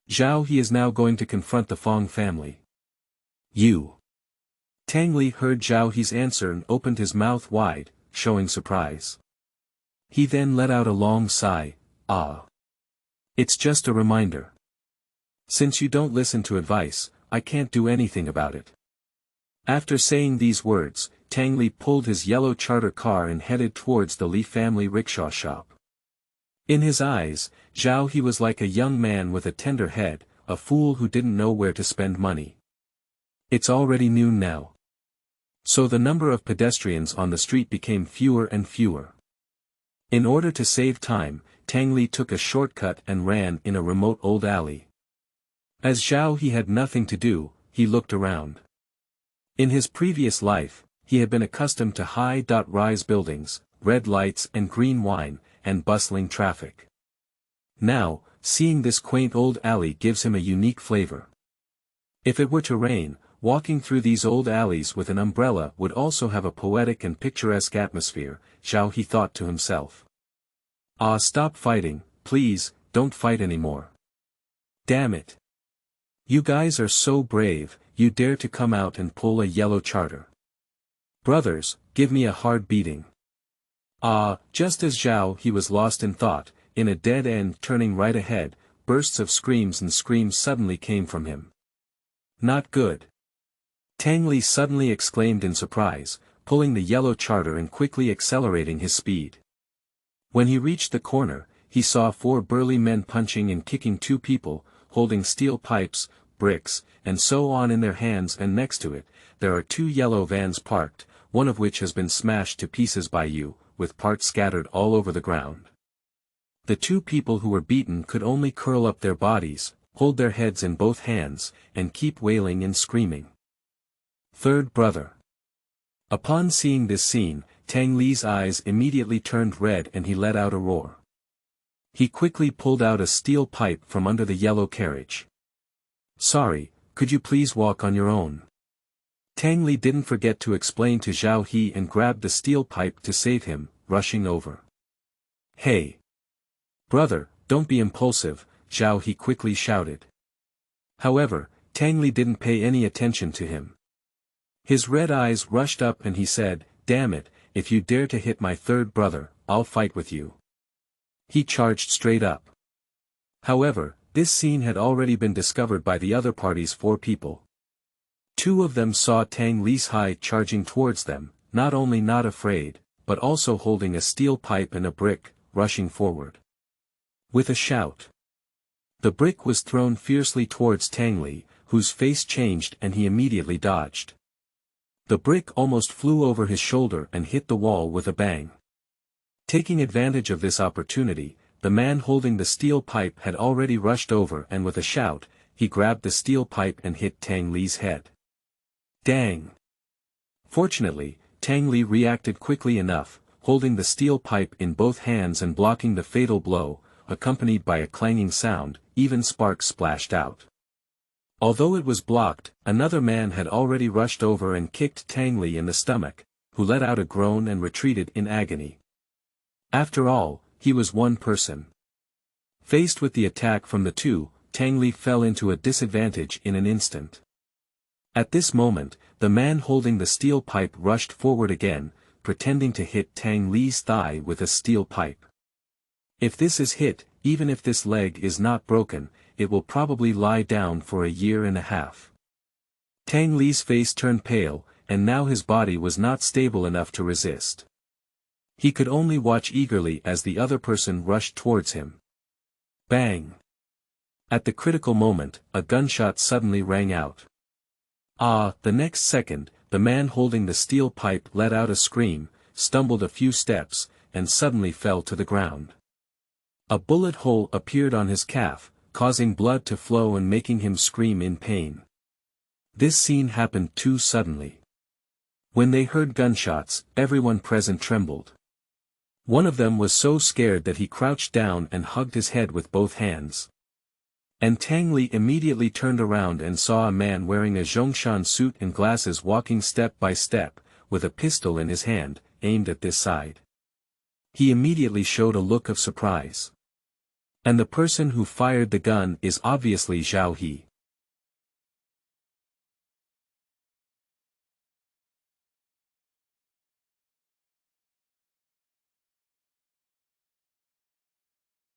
Zhao He is now going to confront the Fang family. You. Tang Li heard Zhao He's answer and opened his mouth wide, showing surprise. He then let out a long sigh, ah. It's just a reminder. Since you don't listen to advice, I can't do anything about it. After saying these words, Tang Li pulled his yellow charter car and headed towards the Li family rickshaw shop. In his eyes, Zhao He was like a young man with a tender head, a fool who didn't know where to spend money. It's already noon now. So the number of pedestrians on the street became fewer and fewer. In order to save time, Tang Li took a shortcut and ran in a remote old alley. As Zhao He had nothing to do, he looked around. In his previous life, he had been accustomed to high-rise buildings, red lights and green wine, and bustling traffic. Now, seeing this quaint old alley gives him a unique flavor. If it were to rain, walking through these old alleys with an umbrella would also have a poetic and picturesque atmosphere, Zhao He thought to himself. Ah, stop fighting, please, don't fight anymore. Damn it. You guys are so brave, you dare to come out and pull a yellow charter. Brothers, give me a hard beating. Ah, just as Zhao He was lost in thought, in a dead end turning right ahead, bursts of screams and screams suddenly came from him. Not good. Tang Li suddenly exclaimed in surprise, pulling the yellow charter and quickly accelerating his speed. When he reached the corner, he saw 4 burly men punching and kicking 2 people, holding steel pipes, bricks, and so on in their hands, and next to it, there are 2 yellow vans parked, one of which has been smashed to pieces by you, with parts scattered all over the ground. The 2 people who were beaten could only curl up their bodies, hold their heads in both hands, and keep wailing and screaming. Third brother. Upon seeing this scene, Tang Li's eyes immediately turned red and he let out a roar. He quickly pulled out a steel pipe from under the yellow carriage. Sorry, could you please walk on your own? Tang Li didn't forget to explain to Zhao He and grabbed the steel pipe to save him, rushing over. Hey! Brother, don't be impulsive, Zhao He quickly shouted. However, Tang Li didn't pay any attention to him. His red eyes rushed up and he said, damn it, if you dare to hit my third brother, I'll fight with you. He charged straight up. However, this scene had already been discovered by the other party's 4 people. 2 of them saw Tang Li's Hai charging towards them, not only not afraid, but also holding a steel pipe and a brick, rushing forward. With a shout, the brick was thrown fiercely towards Tang Li, whose face changed and he immediately dodged. The brick almost flew over his shoulder and hit the wall with a bang. Taking advantage of this opportunity, the man holding the steel pipe had already rushed over and with a shout, he grabbed the steel pipe and hit Tang Li's head. Dang! Fortunately, Tang Li reacted quickly enough, holding the steel pipe in both hands and blocking the fatal blow, accompanied by a clanging sound, even sparks splashed out. Although it was blocked, another man had already rushed over and kicked Tang Li in the stomach, who let out a groan and retreated in agony. After all, he was one person. Faced with the attack from the 2, Tang Li fell into a disadvantage in an instant. At this moment, the man holding the steel pipe rushed forward again, pretending to hit Tang Li's thigh with a steel pipe. If this is hit, even if this leg is not broken, it will probably lie down for a year and a half. Tang Li's face turned pale, and now his body was not stable enough to resist. He could only watch eagerly as the other person rushed towards him. Bang! At the critical moment, a gunshot suddenly rang out. The next second, the man holding the steel pipe let out a scream, stumbled a few steps, and suddenly fell to the ground. A bullet hole appeared on his calf, causing blood to flow and making him scream in pain. This scene happened too suddenly. When they heard gunshots, everyone present trembled. One of them was so scared that he crouched down and hugged his head with both hands. And Tang Li immediately turned around and saw a man wearing a Zhongshan suit and glasses walking step by step, with a pistol in his hand, aimed at this side. He immediately showed a look of surprise. And the person who fired the gun is obviously Zhao He.